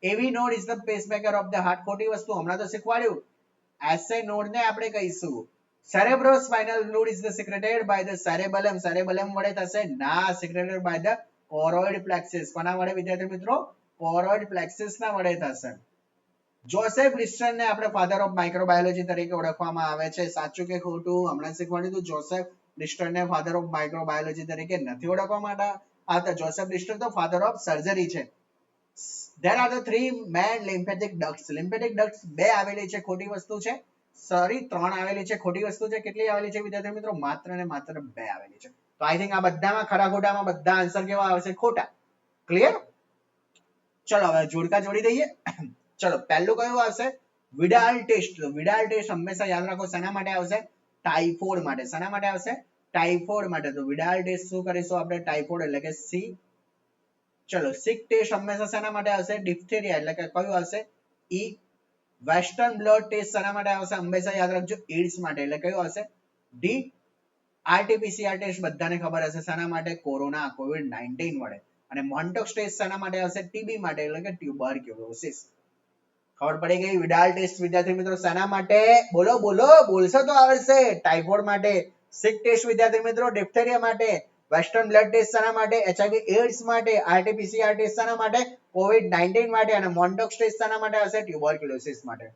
એવી node is the pacemaker of the heart. ખોટી વસ્તુ હમણાં તો શીખવાડ્યું. એસએ નોડ ને આપણે કહીશું. cerebrospinal fluid is secreted by the cerebellum. cerebellum વડે થશે ના, secreted by the choroid plexus. કોના વડે વિદ્યાર્થી મિત્રો? choroid plexus ના વડે થશે. જોસેફ લિસ્ટર ને આપણે ફાધર ઓફ માઇક્રોબાયોલોજી તરીકે ઓળખવામાં આવે છે. સાચું કે ખોટું? હમણાં શીખવાડ્યું હતું. જોસેફ લિસ્ટર ને ફાધર ઓફ માઇક્રોબાયોલોજી તરીકે નથી ઓળખવામાં આવતા. જોસેફ લિસ્ટર તો ફાધર ઓફ સર્જરી છે. There are the three main lymphatic ducts. lymphatic ducts બે આવેલી છે. ખોટી વસ્તુ છે. સોરી 3 આવેલી છે. ખોટી વસ્તુ છે. કેટલી આવેલી છે વિદ્યાર્થી મિત્રો? માત્ર ને માત્ર 2 આવેલી છે. તો આઈ થિંક આ બધામાં ખરા ખોટામાં બધા આન્સર કેવા આવશે? ખોટા. ક્લિયર? ચલો હવે જોડકા જોડી દઈએ. ચલો પહેલું કયું આવશે? Widal test. વિડાલ ટેસ્ટ હંમેશા યાદ રાખો. શેના માટે આવશે? ટાઇફોઇડ માટે. શેના માટે આવશે? ટાઇફોઇડ માટે. તો વિડાલ ટેસ્ટ શું કરીશું આપણે? ટાઇફોઇડ એટલે કે સી. ચલો સિક ટેસ્ટ હંમેશા શેના માટે આવશે? ડિફ્થેરિયા એટલે કે કયું આવશે? ઈ. વેસ્ટર્ન બ્લડ ટેસ્ટ શેના માટે આવશે? હંમેશા યાદ રાખજો એડ્સ માટે એટલે કયું આવશે? ડી. આરટીપીસીઆર ટેસ્ટ બધાને ખબર હશે શેના માટે? કોરોના કોવિડ-19 વડે. અને મોન્ટોક્સ ટેસ્ટ શેના માટે આવશે? ટીબી માટે એટલે કે ટ્યુબરક્યુલોસિસ. ખબર પડી ગઈ? વિડાલ ટેસ્ટ વિદ્યાર્થી મિત્રો શેના માટે? બોલો બોલો, બોલશો તો આવડશે. ટાઇફોઇડ માટે. સિક ટેસ્ટ વિદ્યાર્થી મિત્રો ડિફ્થેરિયા માટે. વેસ્ટર્ન બ્લડ ટેસ્ટ શેના માટે? એચઆઈવી એડ્સ માટે. આરટીપીસીઆર ટેસ્ટ શેના માટે? કોવિડ-19 માટે. અને મોન્ટોક્સ ટેસ્ટ શેના માટે આવશે? ટ્યુબરક્યુલોસિસ માટે.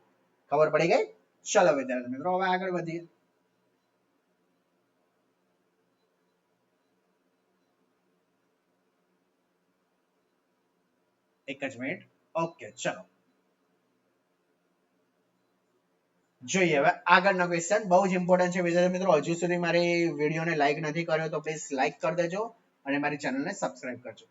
ખબર પડી ગઈ? ચલો વિદ્યાર્થી મિત્રો હવે આગળ વધીએ. એક જ મિનિટ. ઓકે ચલો જોઈએ હવે આગળનો ક્વેશ્ચન. બહુ જ ઇમ્પોર્ટન્ટ છે વિદ્યાર્થી મિત્રો. હજુ સુધી મારી વિડીયોને લાઈક નથી કર્યો તો પ્લીઝ લાઈક કરી દેજો અને મારી ચેનલને સબસ્ક્રાઇબ કરજો.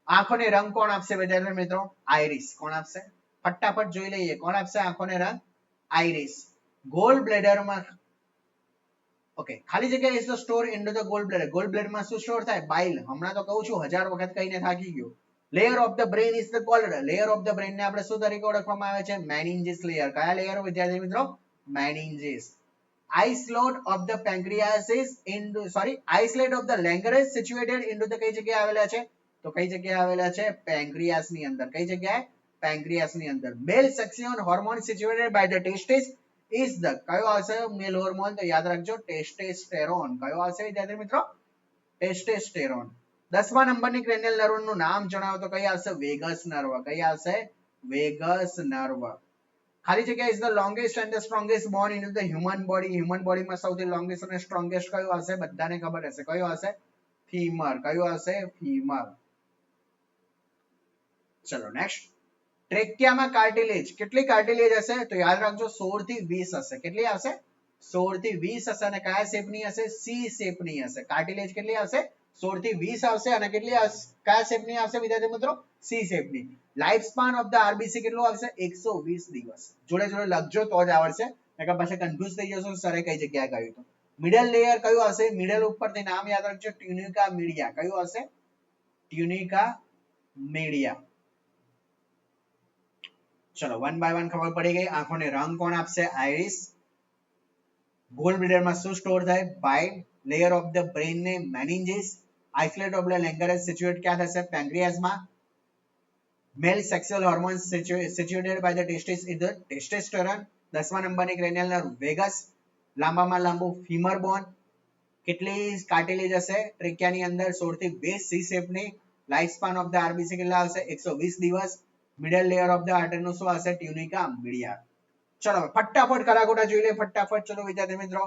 આંખોને રંગ કોણ આપશે વિદ્યાર્થી મિત્રો? આઈરિસ. કોણ આપશે? ફટાફટ જોઈ લઈએ. કોણ આપશે આંખોને રંગ? આઈરિસ. ગોલ બ્લેડરમાં ઓકે ખાલી જગ્યા is the store in the gall bladder. Gall બ્લેડરમાં શું સ્ટોર થાય? બાઇલ. હમણાં તો કહું છું 1000 વખત કહીને થાકી ગયો. Layer of the brain is the cold. Layer of the brain ને આપણે શું તરીકે ઓળખવામાં આવે છે? મેનિન્જિસ લેયર. કયા લેયર વિદ્યાર્થી મિત્રો? meninges. Islot of the pancreas is islot of the Langerhans situated into the કઈ જગ્યાએ આવેલા છે? તો કઈ જગ્યાએ આવેલા છે? પેન્ક્રિયાસ ની અંદર. કઈ જગ્યાએ? પેન્ક્રિયાસ ની અંદર. Male sexual hormone situated by the testis is the કયો આવશે મેલ હોર્મોન? તો યાદ રાખજો ટેસ્ટેસ્ટેરોન. કયો આવશે વિદ્યાર્થી મિત્રો? ટેસ્ટેસ્ટેરોન. 10મા નંબરની ક્રેનિયલ નર્વ નું નામ જણાવો તો કઈ આવશે? Vagus nerve. કઈ આવશે? Vagus nerve. ખાલી જગ્યા is the longest and the strongest bone in the human body. Human બોડીમાં સૌથી લોંગેસ્ટ અને સ્ટ્રોંગેસ્ટ કયું આવશે? બધાને ખબર હશે. કયું આવશે? ફીમર. કયું આવશે? ફીમર. ચલો નેક્સ્ટ. ટ્રેકિયામાં કાર્ટિલેજ. કેટલી કાર્ટિલેજ હશે? તો યાદ રાખજો 16 થી 20 હશે. કેટલી આવશે? 16 થી 20 હશે અને કયા શેપની હશે? સી શેપની હશે. કાર્ટિલેજ કેટલી આવશે? 16 થી 20 આવશે અને કેટલી કયા શેપની આવશે વિદ્યાર્થી મિત્રો? સી શેપની. Life span of the RBC કેટલો આવશે? 120 દિવસ. જોડે જોડે લખજો તો જ આવડશે, નકર પછી કન્ફ્યુઝ થઈ જશો સરે કઈ જગ્યાએ કહ્યું તો. મિડલ લેયર કયું આવશે? મિડલ ઉપરથી નામ યાદ રાખજો, ટ્યુનિકા મીડિયા. કયું આવશે? Tunica media. ચલો વન બાય વન ખબર પડી ગઈ. આંખોને રંગ કોણ આપશે? આઈરિસ. ગોલ બ્લેડરમાં શું સ્ટોર થાય? By layer of the brain ને meninges. Islet of the Langerhans situate ક્યાં થશે? પેન્ક્રિયાસમાં. Male sexual hormones situated by the testis in the testosterone. 10મા નંબરની ક્રેનિયલ નર્વ વેગસ. લાંબામાં લાંબુ ફીમર બોન. કેટલી કાર્ટિલેજ હશે ટ્રેકિયાની અંદર? 16 થી 20 સી શેપની. Life span of the RBC કેટલા આવશે? 120 દિવસ. મિડલ લેયર ઓફ ધ આર્ટરીનું શું હશે? Tunica media. ચલો ફટાફટ ખરાખોટા જોઈ લે ફટાફટ. ચલો વિદ્યાર્થી મિત્રો,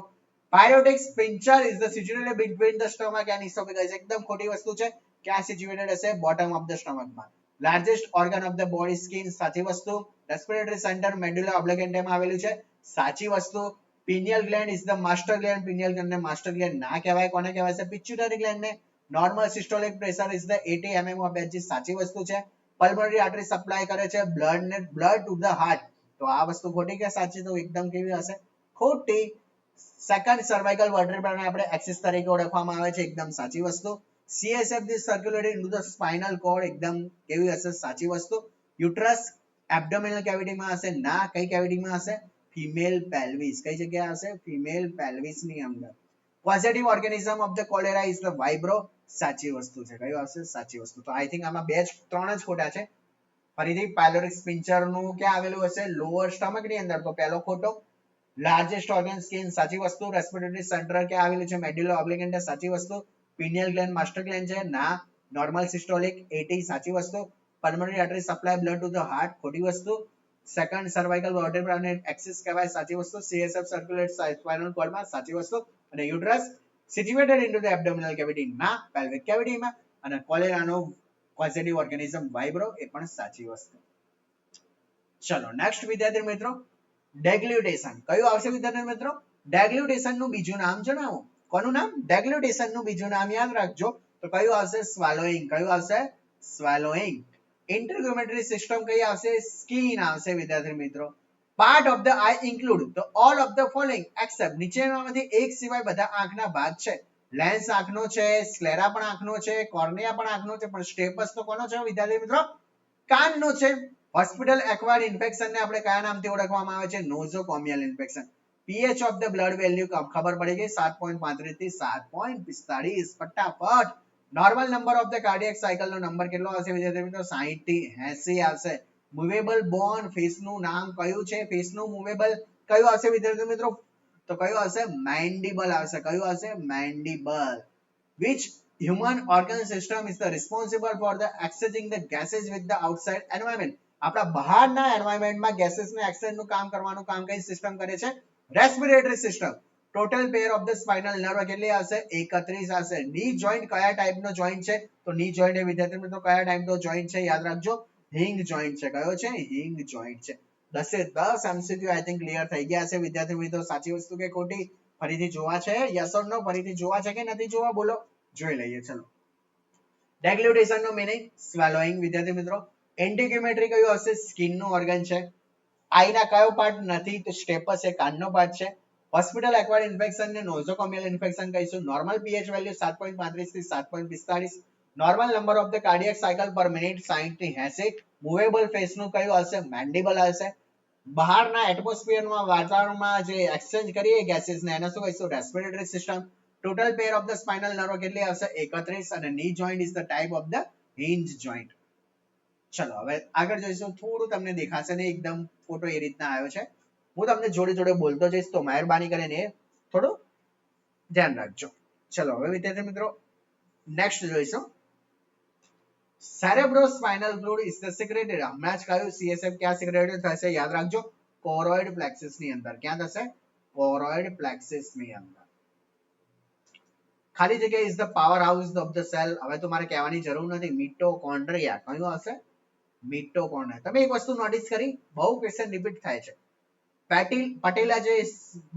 pyloric sphincter is the situated between the stomach and oesophagus. એકદમ ખોટી વસ્તુ છે. ક્યાં સિચ્યુએટેડ હશે? બોટમ ઓફ ધ સ્ટમકમાં. Largest organ of the body skin. સાચી વસ્તુ. રેસ્પિરેટરી સેન્ટર મેડ્યુલા ઓબ્લિગેન્ટમાં આવેલું છે. સાચી વસ્તુ. Pineal gland is the master gland. Pineal ગ્લેન્ડને માસ્ટર ગ્લેન્ડ ના કહેવાય. કોને કહેવાય છે? પિટ્યુટરી ગ્લેન્ડને. Normal systolic pressure is the 80 mm of H. સાચી વસ્તુ છે. પલ્મોનરી આર્ટરી સપ્લાય કરે છે બ્લડ ટુ ધ હાર્ટ. તો આ વસ્તુ ખોટી કે સાચી? તો એકદમ કેવી હશે? ખોટી. સેકન્ડ સર્વાઇકલ વર્ટેબ્રાને આપણે એક્સિસ તરીકે ઓળખવામાં આવે છે. એકદમ સાચી વસ્તુ. CSF is circulated into the spinal cord. એકદમ કેવી હશે? સાચી વસ્તુ. યુટ્રસ એબ્ડોમિનલ કેવિટીમાં હશે? ના. કઈ કેવિટીમાં હશે? Female pelvis. કઈ જગ્યાએ હશે? ફિમેલ પેલ્વિસ ની અંદર. Positive organism of the cholera is the vibrio. સાચી વસ્તુ છે. કયું આવશે? સાચી વસ્તુ. તો આઈ થિંક આમાં ત્રણ જ ખોટા છે. ફરીથી પાયલોરિક સ્પિન્ચર નું ક્યાં આવેલું હશે? લોઅર સ્ટમક ની અંદર. તો પહેલો ખોટો. Largest organ skin. સાચી વસ્તુ. રેસ્પિરેટરી સેન્ટર ક્યાં આવેલું છે? મેડ્યુલા ઓબ્લિગેન્ટા. સાચી વસ્તુ. પિનિયલ ગ્લેન્ડ માસ્ટર ગ્લેન્ડ છે? ના. Normal systolic 80. સાચી વસ્તુ. Pulmonary artery supply blood to the heart. ખોટી વસ્તુ. સેકન્ડ સર્વાઇકલ વર્ટેબ્રાને એક્સિસ કહેવાય. સાચી વસ્તુ. CSF સર્ક્યુલેટ સ્પાઇનલ કોર્ડમાં. સાચી વસ્તુ. અને uterus situated into the abdominal cavity. ના. પેલ્વિક કેવિટીમાં. અને કોલેરાનો પોઝિટિવ ઓર્ગેનિઝમ વાઇબ્રો. એ પણ સાચી વસ્તુ. ચલો નેક્સ્ટ વિદ્યાર્થી મિત્રો, ડેગ્લુટેશન. કયું આવશે વિદ્યાર્થી મિત્રો? ડેગ્લુટેશન નું બીજું નામ જણાવો. કોનું નામ? ડેગ્લુટેશન નું બીજું નામ યાદ રાખજો. તો કયું આવશે? સ્વાલોઈંગ. કયું આવશે? સ્વાલોઈંગ. ઇન્ટરગ્યુમેટરી સિસ્ટમ કઈ આવશે? સ્કિન આવશે વિદ્યાર્થી મિત્રો. Part of the I include the all of the following accept. નીચેનામાંથી એક સિવાય બધા આંખના ભાગ છે. લેન્સ આંખનો છે, સ્ક્લેરા પણ આંખનો છે, કોર્નિયા પણ આંખનો છે, પણ સ્ટેપસ તો કોનો છે વિદ્યાર્થી મિત્રો? કાનનો છે. હોસ્પિટલ એક્વાયર્ડ ઇન્ફેક્શન ને આપણે કયા નામથી ઓળખવામાં આવે છે? Nosocomial infection. PH of the blood value ખબર પડી ગઈ. 7.35 થી 7.45. ફટાફટ. Normal number of the cardiac cycle નો નંબર કેટલો આવશે વિદ્યાર્થી મિત્રો? 60 થી 80 આવશે. મૂવેબલ બોન. ફેસ નું નામ કયું છે? ફેસ નું મૂવેબલ કયું આવશે વિદ્યાર્થી મિત્રો? તો કયું આવશે? મેન્ડિબલ આવશે. કયું આવશે? મેન્ડિબલ. which human organ system is the responsible for the exchanging the gases with the outside environment? આપણા બહારના એન્વાયરમેન્ટમાં ગેसेसને એક્સચેન્જ નું કામ કરવાનું કામ કઈ સિસ્ટમ કરે છે? Respiratory system. Total pair of the spinal nerve કેટલી આવશે? 31 આવશે. ની જોઈન્ટ કયા ટાઈપનો જોઈન્ટ છે? તો ની જોઈન્ટ એ વિદ્યાર્થી મિત્રો કયા ટાઈપનો જોઈન્ટ છે? યાદ રાખજો, હિંગ જોઈન્ટ છે. કયો છે? હિંગ જોઈન્ટ છે. 10 MCQ આઈ થિંક ક્લિયર થઈ ગયા છે વિદ્યાર્થી મિત્રો. સાચી વસ્તુ કે ખોટી? ફરીથી જોવા છે? યસ ઓર નો? ફરીથી જોવા છે કે નથી જોવા? બોલો. જોઈ લઈએ. ચલો. ડેગ્લુટેશન નો મીનિંગ સ્વેલોઈંગ વિદ્યાર્થી મિત્રો. એન્ટિગ્યુમેટરી કયું હશે? સ્કિન નું ઓર્ગન છે. આઈના કયો પાર્ટ નથી? તો સ્ટેપસ એ કાનનો પાર્ટ છે. હોસ્પિટલ એક્વાયર્ડ ઇન્ફેક્શન ને નોઝોકોમિયલ ઇન્ફેક્શન કહીશું. નોર્મલ પીએચ વેલ્યુ 7.35 થી 7.45. Normal number of the cardiac cycle પર મિનિટ 60 થી 80. મૂવેબલ ફેસ નું કયું હશે? મેન્ડિબલ હશે. બહારના એટમોસ્ફિયરમાં વાતાવરણમાં જે એક્સચેન્જ કરીએ ગેસીસ ને એને શું કહીશું? Respiratory system. Total pair of the spinal nerve કેટલી આવશે? 31. અને ની joint is the type of the hinge joint. ચલો હવે આગળ જોઈશું. થોડું તમને દેખાશે ને એકદમ ફોટો એ રીતના આવ્યો છે. હું તમને જોડે જોડે બોલતો જઈશ, તો મહેરબાની કરીને થોડું ધ્યાન રાખજો. ચલો હવે વિદ્યાર્થી મિત્રો નેક્સ્ટ જોઈશું. Cerebrospinal fluid is the secreted. હમણાં જ કહ્યું CSF ક્યાં સિક્રેટેડ થશે? યાદ રાખજો, કોરોઇડ પ્લેક્સિસ ની અંદર. ક્યાં થશે? કોરોઇડ પ્લેક્સિસ ની અંદર. ખાલી જગ્યા is the power house of the cell. હવે તો મારે કહેવાની જરૂર નથી. મિટોકોન્ડ્રિયા. કયું હશે? મિટોકોન્ડ્રિયા. તમે એક વસ્તુ નોટિસ કરી? બહુ ક્વેશ્ચન રિપીટ થાય છે. પટેલા જે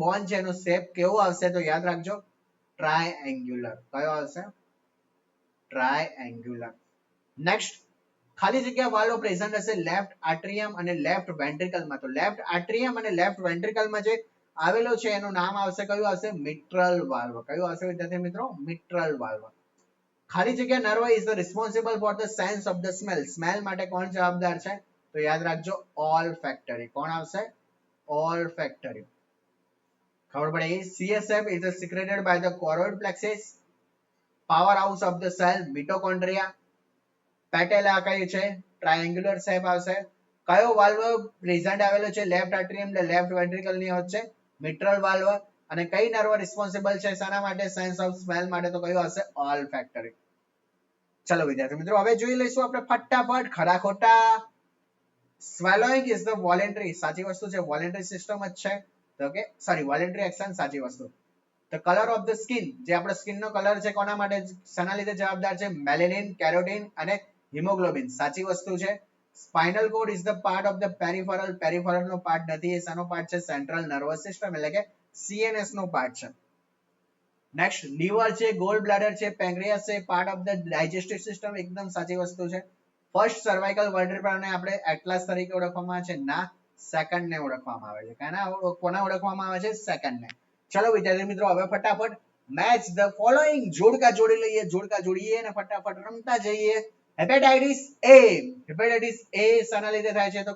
બોન છે એનો શેપ કેવો આવશે તો યાદ રાખજો ટ્રાયએંગ્યુલર. કયો આવશે? ટ્રાયએંગ્યુલર. નેક્સ્ટ, ખાલી જગ્યા વાલ્વ પ્રેઝન્ટ હશે લેફ્ટ આટ્રિયમ અને લેફ્ટ વેન્ટ્રિકલમાં. તો લેફ્ટ આટ્રિયમ અને લેફ્ટ વેન્ટ્રિકલમાં જે આવેલો છે એનું નામ આવશે કયું આવશે? મિટ્રલ વાલ્વ. કયું આવશે વિદ્યાર્થી મિત્રો? મિટ્રલ વાલ્વ. ખાલી જગ્યા nerve is the responsible for the sense of the smell. Smell માટે કોણ જવાબદાર છે? તો યાદ રાખજો ઓલ્ફેક્ટરી. કોણ આવશે? ઓલ્ફેક્ટરી. ખબર પડી? CSF is secreted by the choroid plexus. powerhouse of the cell mitochondria. પેટેલા કઈ છે? ટ્રાયેંગ્યુલર શેપ આવશે. કયો વાલ્વ પ્રેઝન્ટ આવેલો છે લેફ્ટ આટ્રિયમ એટલે લેફ્ટ વેન્ટ્રિકલ ની વચ્ચે? મિટ્રલ વાલ્વ. અને કઈ નર્વ રિસ્પોન્સિબલ છે શાના માટે? સેન્સ ઓફ સ્મેલ માટે. તો કયું હશે? ઓલ્ફેક્ટરી. ચલો વિદ્યાર્થી મિત્રો હવે જોઈ લઈશું આપણે ફટાફટ ખરા ખોટા. સ્વેલોઇંગ ઇઝ ધ વોલેન્ટરી. સાચી વસ્તુ છે, વોલેન્ટરી સિસ્ટમ જ છે. તો કે સોરી વોલેન્ટરી એક્શન સાચી વસ્તુ. The colour of the skin, જે આપણો સ્કિન નો કલર છે કોના માટે શાના લીધે જવાબદાર છે? મેલેનિન, કેરોટીન અને હિમોગ્લોબિન. સાચી વસ્તુ છે. Spinal cord is the part of the peripheral. Peripheral નો પાર્ટ નથી, એ શાનો પાર્ટ છે? સેન્ટ્રલ નર્વસ સિસ્ટમ એટલે કે CNS નો પાર્ટ છે. નેક્સ્ટ, લીવર છે, ગોલ બ્લેડર છે, પેન્ક્રિયાસ છે, part of the digestive system. એકદમ સાચી વસ્તુ છે. ફર્સ્ટ સર્વાઇકલ વર્ટેબ્રાને આપણે એટલાસ તરીકે ઓળખવામાં આવે છે? ના, સેકન્ડ ને ઓળખવામાં આવે છે. કોના ઓળખવામાં આવે છે? સેકન્ડ ને. ચલો વિદ્યાર્થી મિત્રો હવે ફટાફટ મેચ ધ ફોલોઈંગ. જોડકા જોડી લઈએ, જોડકા જોડીએ અને ફટાફટ રમતા જઈએ. હેપેટાઇટિસ એ. હેપેટાઇટિસ એ શાના લીધે થાય છે? તો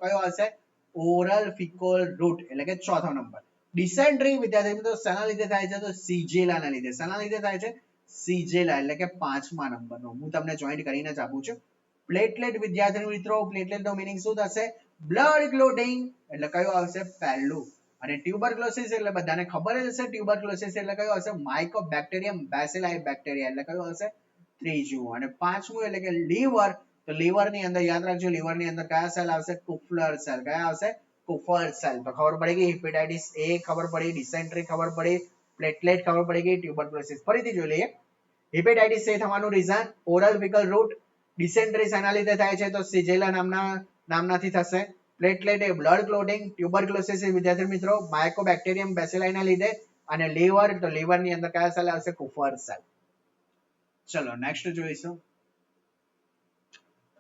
કયો હશે? ઓરલ ફિકોલ રૂટ એટલે કે ચોથો નંબર. ડિસેન્ટ્રી વિદ્યાર્થી મિત્રો શાના લીધે થાય છે? તો સીજેલા ના લીધે. શાના લીધે થાય છે? સીજેલા એટલે કે 5મા નંબરનો. હું તમને જોઈન્ટ કરીને જ આપું છું. પ્લેટલેટ વિદ્યાર્થી મિત્રો, પ્લેટલેટ નો મીનિંગ શું થશે? Blood clotting. એટલે કયો આવશે? પહેલું. અને ટ્યુબરક્લોસિસ એટલે બધાને ખબર જ હશે. ટ્યુબરક્લોસિસ એટલે કયો હશે? માઇકોબેક્ટેરિયમ બેસિલાઈ બેક્ટેરિયા એટલે કયો હશે? ત્રીજું. અને 5મું એટલે કે લીવર. તો લીવર ની અંદર યાદ રાખજો, લીવર ની અંદર કયા સેલ આવશે? કુફલર સેલ. કયા આવશે? કુફર સેલ. તો ખબર પડી ગઈ. હેપેટાઇટિસ એ ખબર પડી, ડિસેન્ટ્રી ખબર પડી, પ્લેટલેટ ખબર પડી ગઈ, ટ્યુબરક્લોસિસ. ફરીથી જોઈ લઈએ. હેપેટાઇટિસ એ થવાનું રીઝન ઓરલ ફિકલ રૂટ. ડિસેન્ટ્રી શાના લીધે થાય છે? તો સિજેલા નામનાથી થશે. પ્લેટલેટ એ બ્લડ ક્લોટિંગ. ટ્યુબરક્લોસિસ એ વિદ્યાર્થી મિત્રો માઇકોબેક્ટેરિયમ બેસિલાઈ ના લીધે. અને લીવર, તો લીવર ની અંદર કયા સેલ આવશે? કુફર સેલ. ચલો નેક્સ્ટ જોઈશું.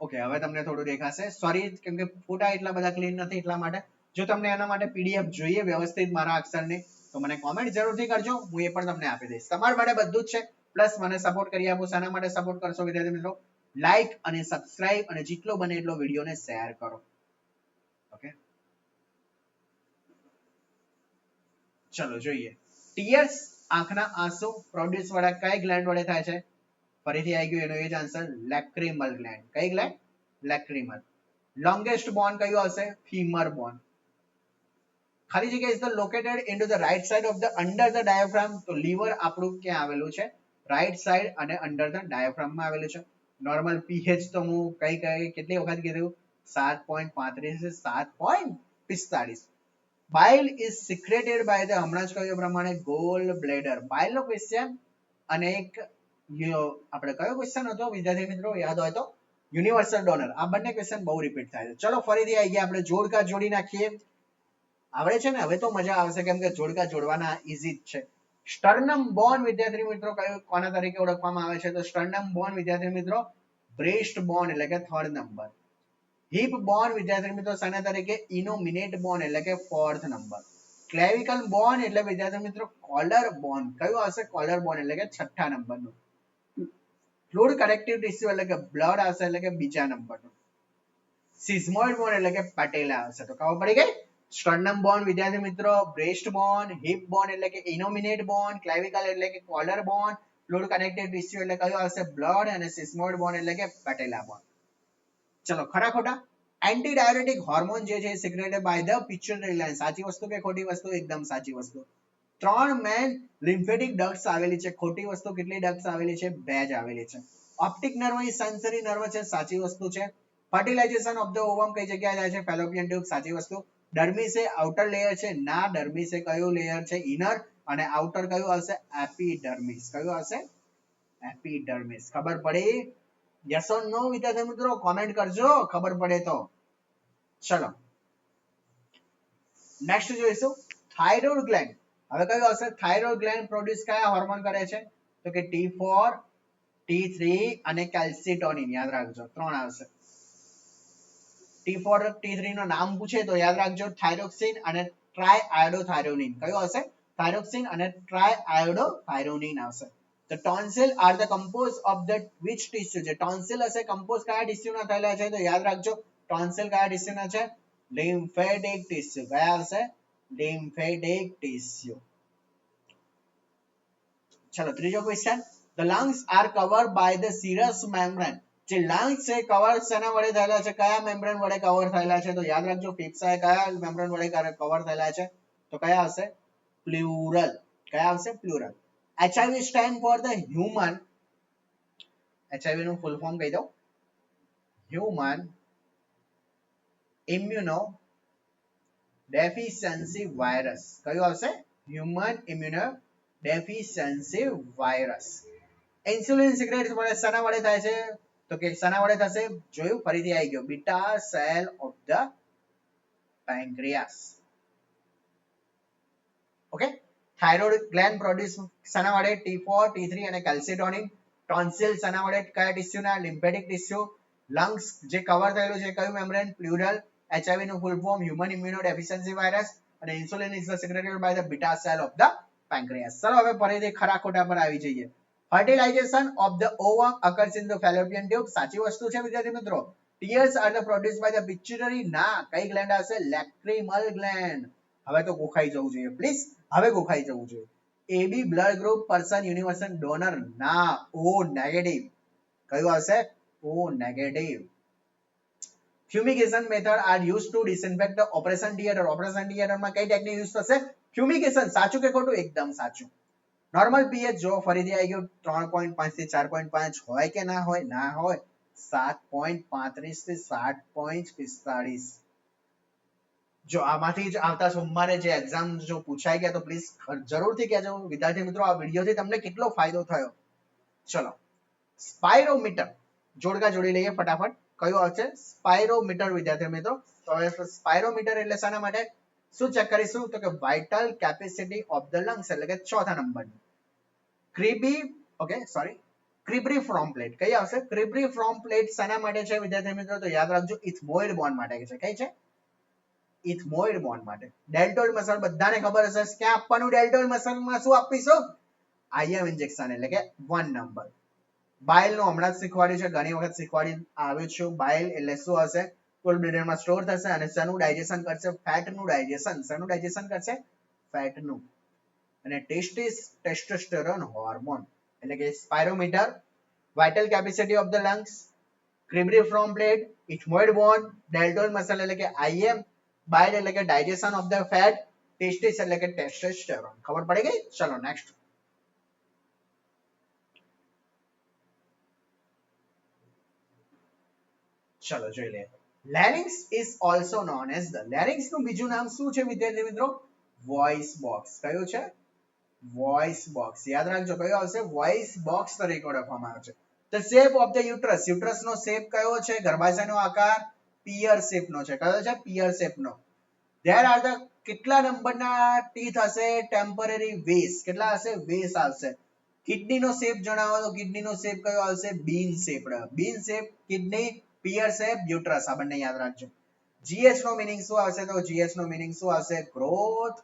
ઓકે, હવે તમને થોડું દેખાશે. સોરી, કેમ કે ફોટા એટલા બધા ક્લીન નથી એટલા માટે. જો તમને એના માટે PDF જોઈએ વ્યવસ્થિત મારા અક્ષરની, તો મને કોમેન્ટ જરૂરથી કરજો, હું એ પણ તમને આપી દઈશ. તમારા માટે બધું જ છે. પ્લસ મને સપોર્ટ કરી આપો. શાના માટે સપોર્ટ કરશો વિદ્યાર્થી મિત્રો? લાઈક અને સબસ્ક્રાઇબ અને જેટલો બને એટલો વિડીયોને શેર કરો. ઓકે, ચલો જોઈએ. ટીયર્સ આંખના આંસુ પ્રોડ્યુસ વડા કઈ ગ્લેન્ડ વડે થાય છે? ફરીથી આવી ગયું એનો એ જ આન્સર, લેક્રિમલ ગ્લેન્ડ. કઈ ગ્લેન્ડ? લેક્રિમલ. લોંગેસ્ટ બોન કયું હશે? Femur bone. ખાલી જગ્યા is the located into the right side of the under the diaphragm. તો લીવર આપણું ક્યાં આવેલું છે? રાઇટ સાઇડ અને અંડર ધ ડાયાફ્રામમાં આવેલું છે. નોર્મલ પીએચ તો હું કેટલી વખત કીધું? 7.35 7.45. બાઇલ ઇઝ સિક્રેટેડ બાય ધ, હમણાં જ કહ્યું પ્રમાણે, ગોલ બ્લેડર. બાઇલ નો ક્વેશ્ચન અને એક આપણે કયો ક્વેશ્ચન હતો વિદ્યાર્થી મિત્રો યાદ હોય તો? Universal donor. આ બંને ક્વેશ્ચન બહુ રિપીટ થાય છે. ચલો ફરીથી આવી ગયા. આપણે જોડકા જોડી નાખીએ. આવડે છે ને? હવે તો મજા આવશે કેમ કે જોડકા જોડવાના ઈઝી જ છે. સ્ટર્નમ બોન વિદ્યાર્થી મિત્રો કયો કોના તરીકે ઓળખવામાં આવે છે? તો સ્ટર્નમ બોન વિદ્યાર્થી મિત્રો બ્રેસ્ટ બોન એટલે કે 3rd નંબર. હિપ બોન વિદ્યાર્થી મિત્રો શાના તરીકે? ઇનોમિનેટ બોન એટલે કે 4th નંબર. ક્લેવિકલ બોન એટલે વિદ્યાર્થી મિત્રો કોલર બોન. કયું આવશે? કોલર બોન એટલે કે 6ઠ્ઠા નંબરનું. ફ્લુઇડ કનેક્ટિવ ટિશ્યુ એટલે કે બ્લડ આવશે એટલે કે 2જા નંબરનું. સિઝમોઇડ બોન એટલે કે પટેલા આવશે. તો ખબર પડી ગઈ. સ્ટર્નમ બોન વિદ્યાર્થી મિત્રો, બ્રેસ્ટ બોન, હિપ બોન એટલે કે ઇનોમિનેટ બોન, ક્લેવિકલ એટલે કે કોલર બોન, ફ્લુઇડ કનેક્ટિવ ટિશ્યુ એટલે કયું આવશે? બ્લડ, અને સિસ્મોઇડ બોન એટલે કે પટેલા બોન. ચલો ખરા ખોટા. એન્ટી ડાયુરેટિક હોર્મોન જે છે સિક્રેટેડ બાય ધ પિટ્યુટરી ગ્લેન્ડ. સાચી વસ્તુ કે ખોટી વસ્તુ? એકદમ સાચી વસ્તુ. 3 મેન લિમ્ફેટિક ડક્ટ્સ આવેલી છે. ખોટી વસ્તુ. કેટલી ડક્ટ્સ આવેલી છે? 2 જ આવેલી છે. ઓપ્ટિક નર્વ એ સેન્સરી નર્વ છે. સાચી વસ્તુ છે. ફર્ટિલાઇઝેશન ઓફ ધ ઓવમ કઈ જગ્યાએ થાય છે? Fallopian tube. સાચી વસ્તુ. ડર્મિસ એ આઉટર લેયર છે. ના, ડર્મિસ એ કયું લેયર છે? ઇનર. અને આઉટર કયું આવશે? એપિડર્મિસ. કયું આવશે? એપિડર્મિસ. ખબર પડી? યસ ઓર નો વિદ્યાર્થી મિત્રો? કોમેન્ટ કરજો ખબર પડે તો. ચલો નેક્સ્ટ જોઈશું થાઇરોઇડ ગ્લેન્ડ. હવે કયું આવશે? થાઇરોઇડ ગ્લેન્ડ પ્રોડ્યુસ કયા હોર્મોન કરે છે? તો કે T4, T3 અને કેલ્સિટોનિન. યાદ રાખજો, ત્રણ આવશે. T4 T3 નું નામ પૂછે તો યાદ રાખજો થાઇરોક્સિન અને ટ્રાઇઆયોડોથાઇરોનિન. કયું હશે? થાઇરોક્સિન અને ટ્રાઇઆયોડોથાઇરોનિન આવશે. The tonsil are the composed of the which tissue? જે ટોન્સિલ હશે કમ્પોઝ કયા ટિશ્યુ ના થયેલા છે? તો યાદ રાખજો ટોન્સિલ કયા ટિશ્યુ ના છે? Lymphatic tissue. કયા આવશે? Lymphatic tissue. ચલો ત્રીજો question. The lungs are covered by the serous membrane. જે લંગ્સ છે કવર શેના વડે થયેલા છે? કયા મેમ્બ્રેન વડે કવર થયેલા છે? તો યાદ રાખજો ફેફસા કયા મેમ્બ્રેન વડે કવર થયેલા છે? તો કયા આવશે? પ્લુરલ. કયા આવશે? Plural. HIV stand for the human. HIV નું ફૂલ ફોર્મ કહી દઉં. Human immuno deficiency virus. કયું આવશે? Human immuno deficiency virus. Insulin secret વડે શેના વડે થાય છે? તો કે શેના વડે થશે? જોયું, ફરીથી આવી ગયો. Beta cell of the pancreas. Okay. Thyroid gland produce શેના વડે? T4, T3 અને કેલ્સિટોનિન. ટોન્સિલ શેના વડે? કયા ટિશ્યુ ના? Lymphatic tissue. લંગ્સ જે કવર થયેલું છે કયું મેમ્બ્રેન? પ્લુરલ. HIV નું full form human immuno deficiency virus. અને insulin is secreted by the beta cell of the pancreas. ચલો હવે ફરીથી ખરા ખોટા પર આવી જઈએ. Fertilization of the ovum occurs in the fallopian tube. સાચી વસ્તુ છે વિદ્યાર્થી મિત્રો. Tears are the produced by the pituitary. ના, કઈ ગ્લેન્ડ આવશે? લેક્રિમલ ગ્લેન્ડ. હવે તો ગોખાઈ જવું જોઈએ પ્લીઝ. હવે ગોખાઈ જવું જોઈએ. AB blood group person universal donor. ના, O નેગેટિવ. કયું આવશે? O negative. Fumigation method are used to disinfect the operation theater. Operation થિયેટરમાં કઈ ટેકનિક યુઝ થશે? ફ્યુમિગેશન. સાચું કે ખોટું? એકદમ સાચું. નોર્મલ પીએચ જો ફરીથી આવી ગયો 3.5 થી 4.5 હોય કે ના હોય? ના હોય. 7.35 થી 7.45. જો આમાંથી જ આવતા સોમવારે જે એક્ઝામ જો પૂછાઈ ગયા તો પ્લીઝ જરૂરથી કહેજો વિદ્યાર્થી મિત્રો આ વિડીયોથી તમને કેટલો ફાયદો થયો. ચલો સ્પાયરોમીટર જોડકા જોડી લઈએ ફટાફટ. કયું આવશે? સ્પાયરોમીટર વિદ્યાર્થી મિત્રો. તો હવે સ્પાયરોમીટર એટલે શાના માટે? શું ચેક કરીશું? તો કે vital capacity of the lungs એટલે કે ચોથા નંબરની. ક્રિબ્રીફોર્મ પ્લેટ. કઈ આવશે? ક્રિબ્રીફોર્મ પ્લેટ શાના માટે છે વિદ્યાર્થી મિત્રો? તો યાદ રાખજો ઇથમોઇડ બોન્ડ માટે છે. કઈ છે? ઇથમોઇડ બોન્ડ માટે. ડેલ્ટોઇડ મસલ બધાને ખબર હશે. ક્યાં આપવાનું? ડેલ્ટોઇડ મસલમાં શું આપીશું? IM ઇન્જેક્શન એટલે કે 1 નંબર. બાઇલ નું હમણાં જ શીખવાડ્યું છે, ઘણી વખત શીખવાડી આવ્યું છું. બાઇલ એટલે શું હશે? ગોલ બ્લેડરમાં સ્ટોર થશે અને શેનું ડાયજેશન કરશે? ફેટનું ડાયજેશન. શેનું ડાયજેશન કરશે? ફેટનું. અને ટેસ્ટોસ્ટેરોન હોર્મોન. એટલે કે spirometer, vital capacity of the lungs, cribriform plate, ethmoid bone, deltoid muscle એટલે કે IM, બાઇલ એટલે કે digestion of the fat, testis એટલે કે ટેસ્ટોસ્ટેરોન. ખબર પડી ગઈ? ચલો નેક્સ્ટ. ચલો જોઈ લઈએ. Larynx is also known as the. Larynx નું બીજું નામ શું છે વિદ્યાર્થી મિત્રો? Voice box. કયું છે? Voice box. યાદ રાખજો કયો આવશે? વોઇસ બોક્સ તરીકે ઓળખવામાં આવે છે. The shape of the uterus. Uterus નો શેપ કયો છે? ગર્ભાશયનો આકાર પિયર શેપ નો છે. કયો છે? પિયર શેપ નો. ધેર આર ધ કેટલા નંબરના ટીથ હશે? ટેમ્પરરી વેસ. કેટલા હશે? વેસ આવશે. કિડની નો શેપ જણાવો તો કિડની નો શેપ કયો આવશે? બીન શેપ. બીન શેપ કિડની, પિયર શેપ યુટ્રસ. આ બંને યાદ રાખજો. GH નો મીનિંગ શું આવશે? તો GH નો મીનિંગ શું આવશે? Growth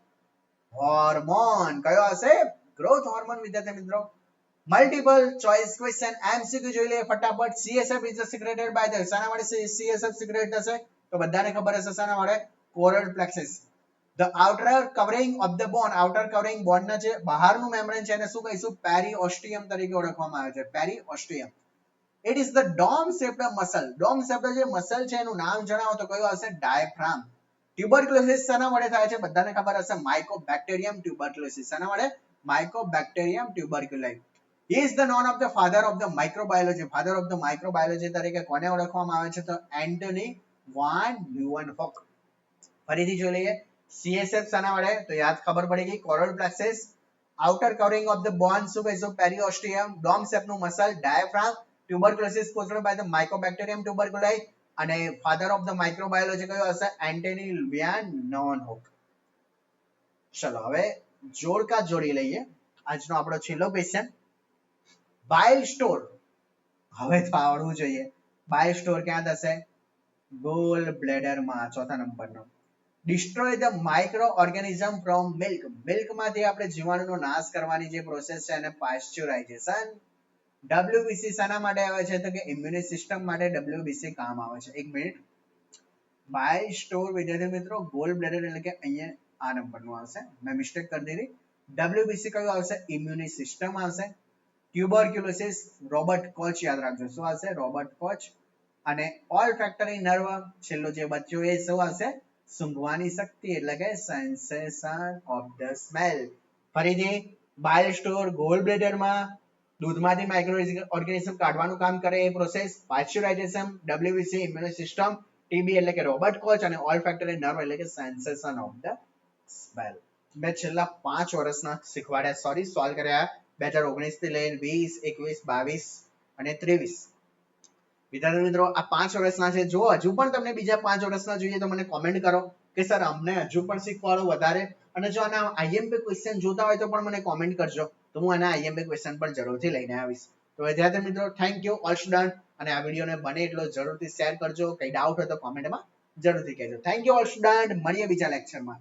hormone. કયો આવશે? ગ્રોથ હોર્મોન વિદ્યાર્થી મિત્રો. મલ્ટિપલ ચોઇસ ક્વેશ્ચન MCQ જોઈ લઈએ ફટાફટ. CSF is secreted by the. શાના વડે CSF સિક્રેટ થશે? તો બધાને ખબર હશે શાના વડે? કોરલ plexus. The outer covering of the bone. Outer covering bone ના જે બહારનું મેમ્બ્રેન છે એને શું કહીશું? પેરીઓસ્ટિયમ તરીકે ઓળખવામાં આવે છે. Periosteum. It is the dome shaped muscle. Dome shaped જે મસલ છે એનું નામ જણાવો તો કયું આવશે? ડાયાફ્રામ. ટ્યુબરક્લોસિસ શાના વડે થાય છે? બધાને ખબર હશે. માઇકોબેક્ટેરિયમ ટ્યુબરક્લોસિસ. શાના વડે? માઇકોબેક્ટેરિયમ ટ્યુબરક્યુલાઈ. He is the known of the father of the microbiology. Father of the microbiology તરીકે કોને ઓળખવામાં આવે છે? તો એન્ટની વાન લ્યુવનહોક. ફરીથી જોઈ લઈએ. CSF શાના વડે? તો યાદ ખબર પડી ગઈ. કોરલ plexus. Outer covering of the bone શું કહીશું? પેરીઓસ્ટિયમ. ડોમ શેપનું muscle diaphragm. Tuberculosis caused by the mycobacterium tuberculi. અને ફાધર ઓફ ધ માઇક્રોબાયોલોજી કયો હશે? Antony Leeuwenhoek. ચલો હવે જોડકા જોડી લઈએ. આજનો આપણો છેલ્લો ક્વેશ્ચન, બાઇલ સ્ટોર. હવે તો આવડવું જોઈએ. બાઇલ સ્ટોર ક્યાં થશે? ગોલ બ્લેડરમાં, ચોથા નંબરનો. Destroy the micro organism from milk. મિલ્કમાંથી આપણે જીવાણુનો નાશ કરવાની જે પ્રોસેસ છે એને પાસ્ચ્યુરાઇઝેશન. ડબ્લ્યુબીસી શાના માટે આવે છે? તો કે ઇમ્યુનિટી સિસ્ટમ માટે ડબ્લ્યુબીસી કામ આવે છે. એક મિનિટ, બાઇલ સ્ટોર વિદ્યાર્થી મિત્રો ગોલ બ્લેડર એટલે કે અહીંયા આ નંબરનું આવશે, મેં મિસ્ટેક કરી દીધી. ડબ્લ્યુબીસી કયું આવશે? ઇમ્યુનિટી સિસ્ટમ આવશે. ટ્યુબરક્યુલોસિસ રોબર્ટ કોચ યાદ રાખજો. શું આવશે? Robert Koch. અને ઓલ ફેક્ટરી નર્વ છેલ્લો જે બચ્યો એ શું આવશે? સૂંઘવાની શક્તિ એટલે કે સેન્સેશન ઓફ ધ સ્મેલ. ફરીથી, બાઇલ સ્ટોર ગોલ બ્લેડરમાં દૂધમાંથી માઇક્રો ઓર્ગેનિઝમ કાઢવાનું કામ કરે એ process pasteurisation. WBC immunity system. TB એટલે કે રોબર્ટ કોચ. અને ઓલ ફેક્ટરી નર્વ એટલે કે સેન્સેશન ઓફ ધ સ્મેલ. મેં છેલ્લા 5 વર્ષના શીખવાડ્યા, સોલ્વ કર્યા 2019 થી લઈને 20, 21, 22 અને 23. વિદ્યાર્થી મિત્રો આ 5 વર્ષના છે. જો હજુ પણ તમને બીજા 5 વર્ષના જોઈએ તો મને કોમેન્ટ કરો કે સર અમને હજુ પણ શીખવાડો વધારે. અને જો આના આઈએમપી ક્વેશ્ચન જોતા હોય તો પણ મને કોમેન્ટ કરજો, તો હું આના આઈએમપી ક્વેશ્ચન પણ જરૂરથી લઈને આવીશ. તો વિદ્યાર્થી મિત્રો થેન્ક યુ ઓલ સ્ટુડન્ટ. અને આ વિડીયોને બને એટલો જરૂરથી શેર કરજો. કઈ ડાઉટ હોય તો કોમેન્ટમાં જરૂરથી કહેજો. Thank you all student. મળીએ બીજા લેક્ચરમાં.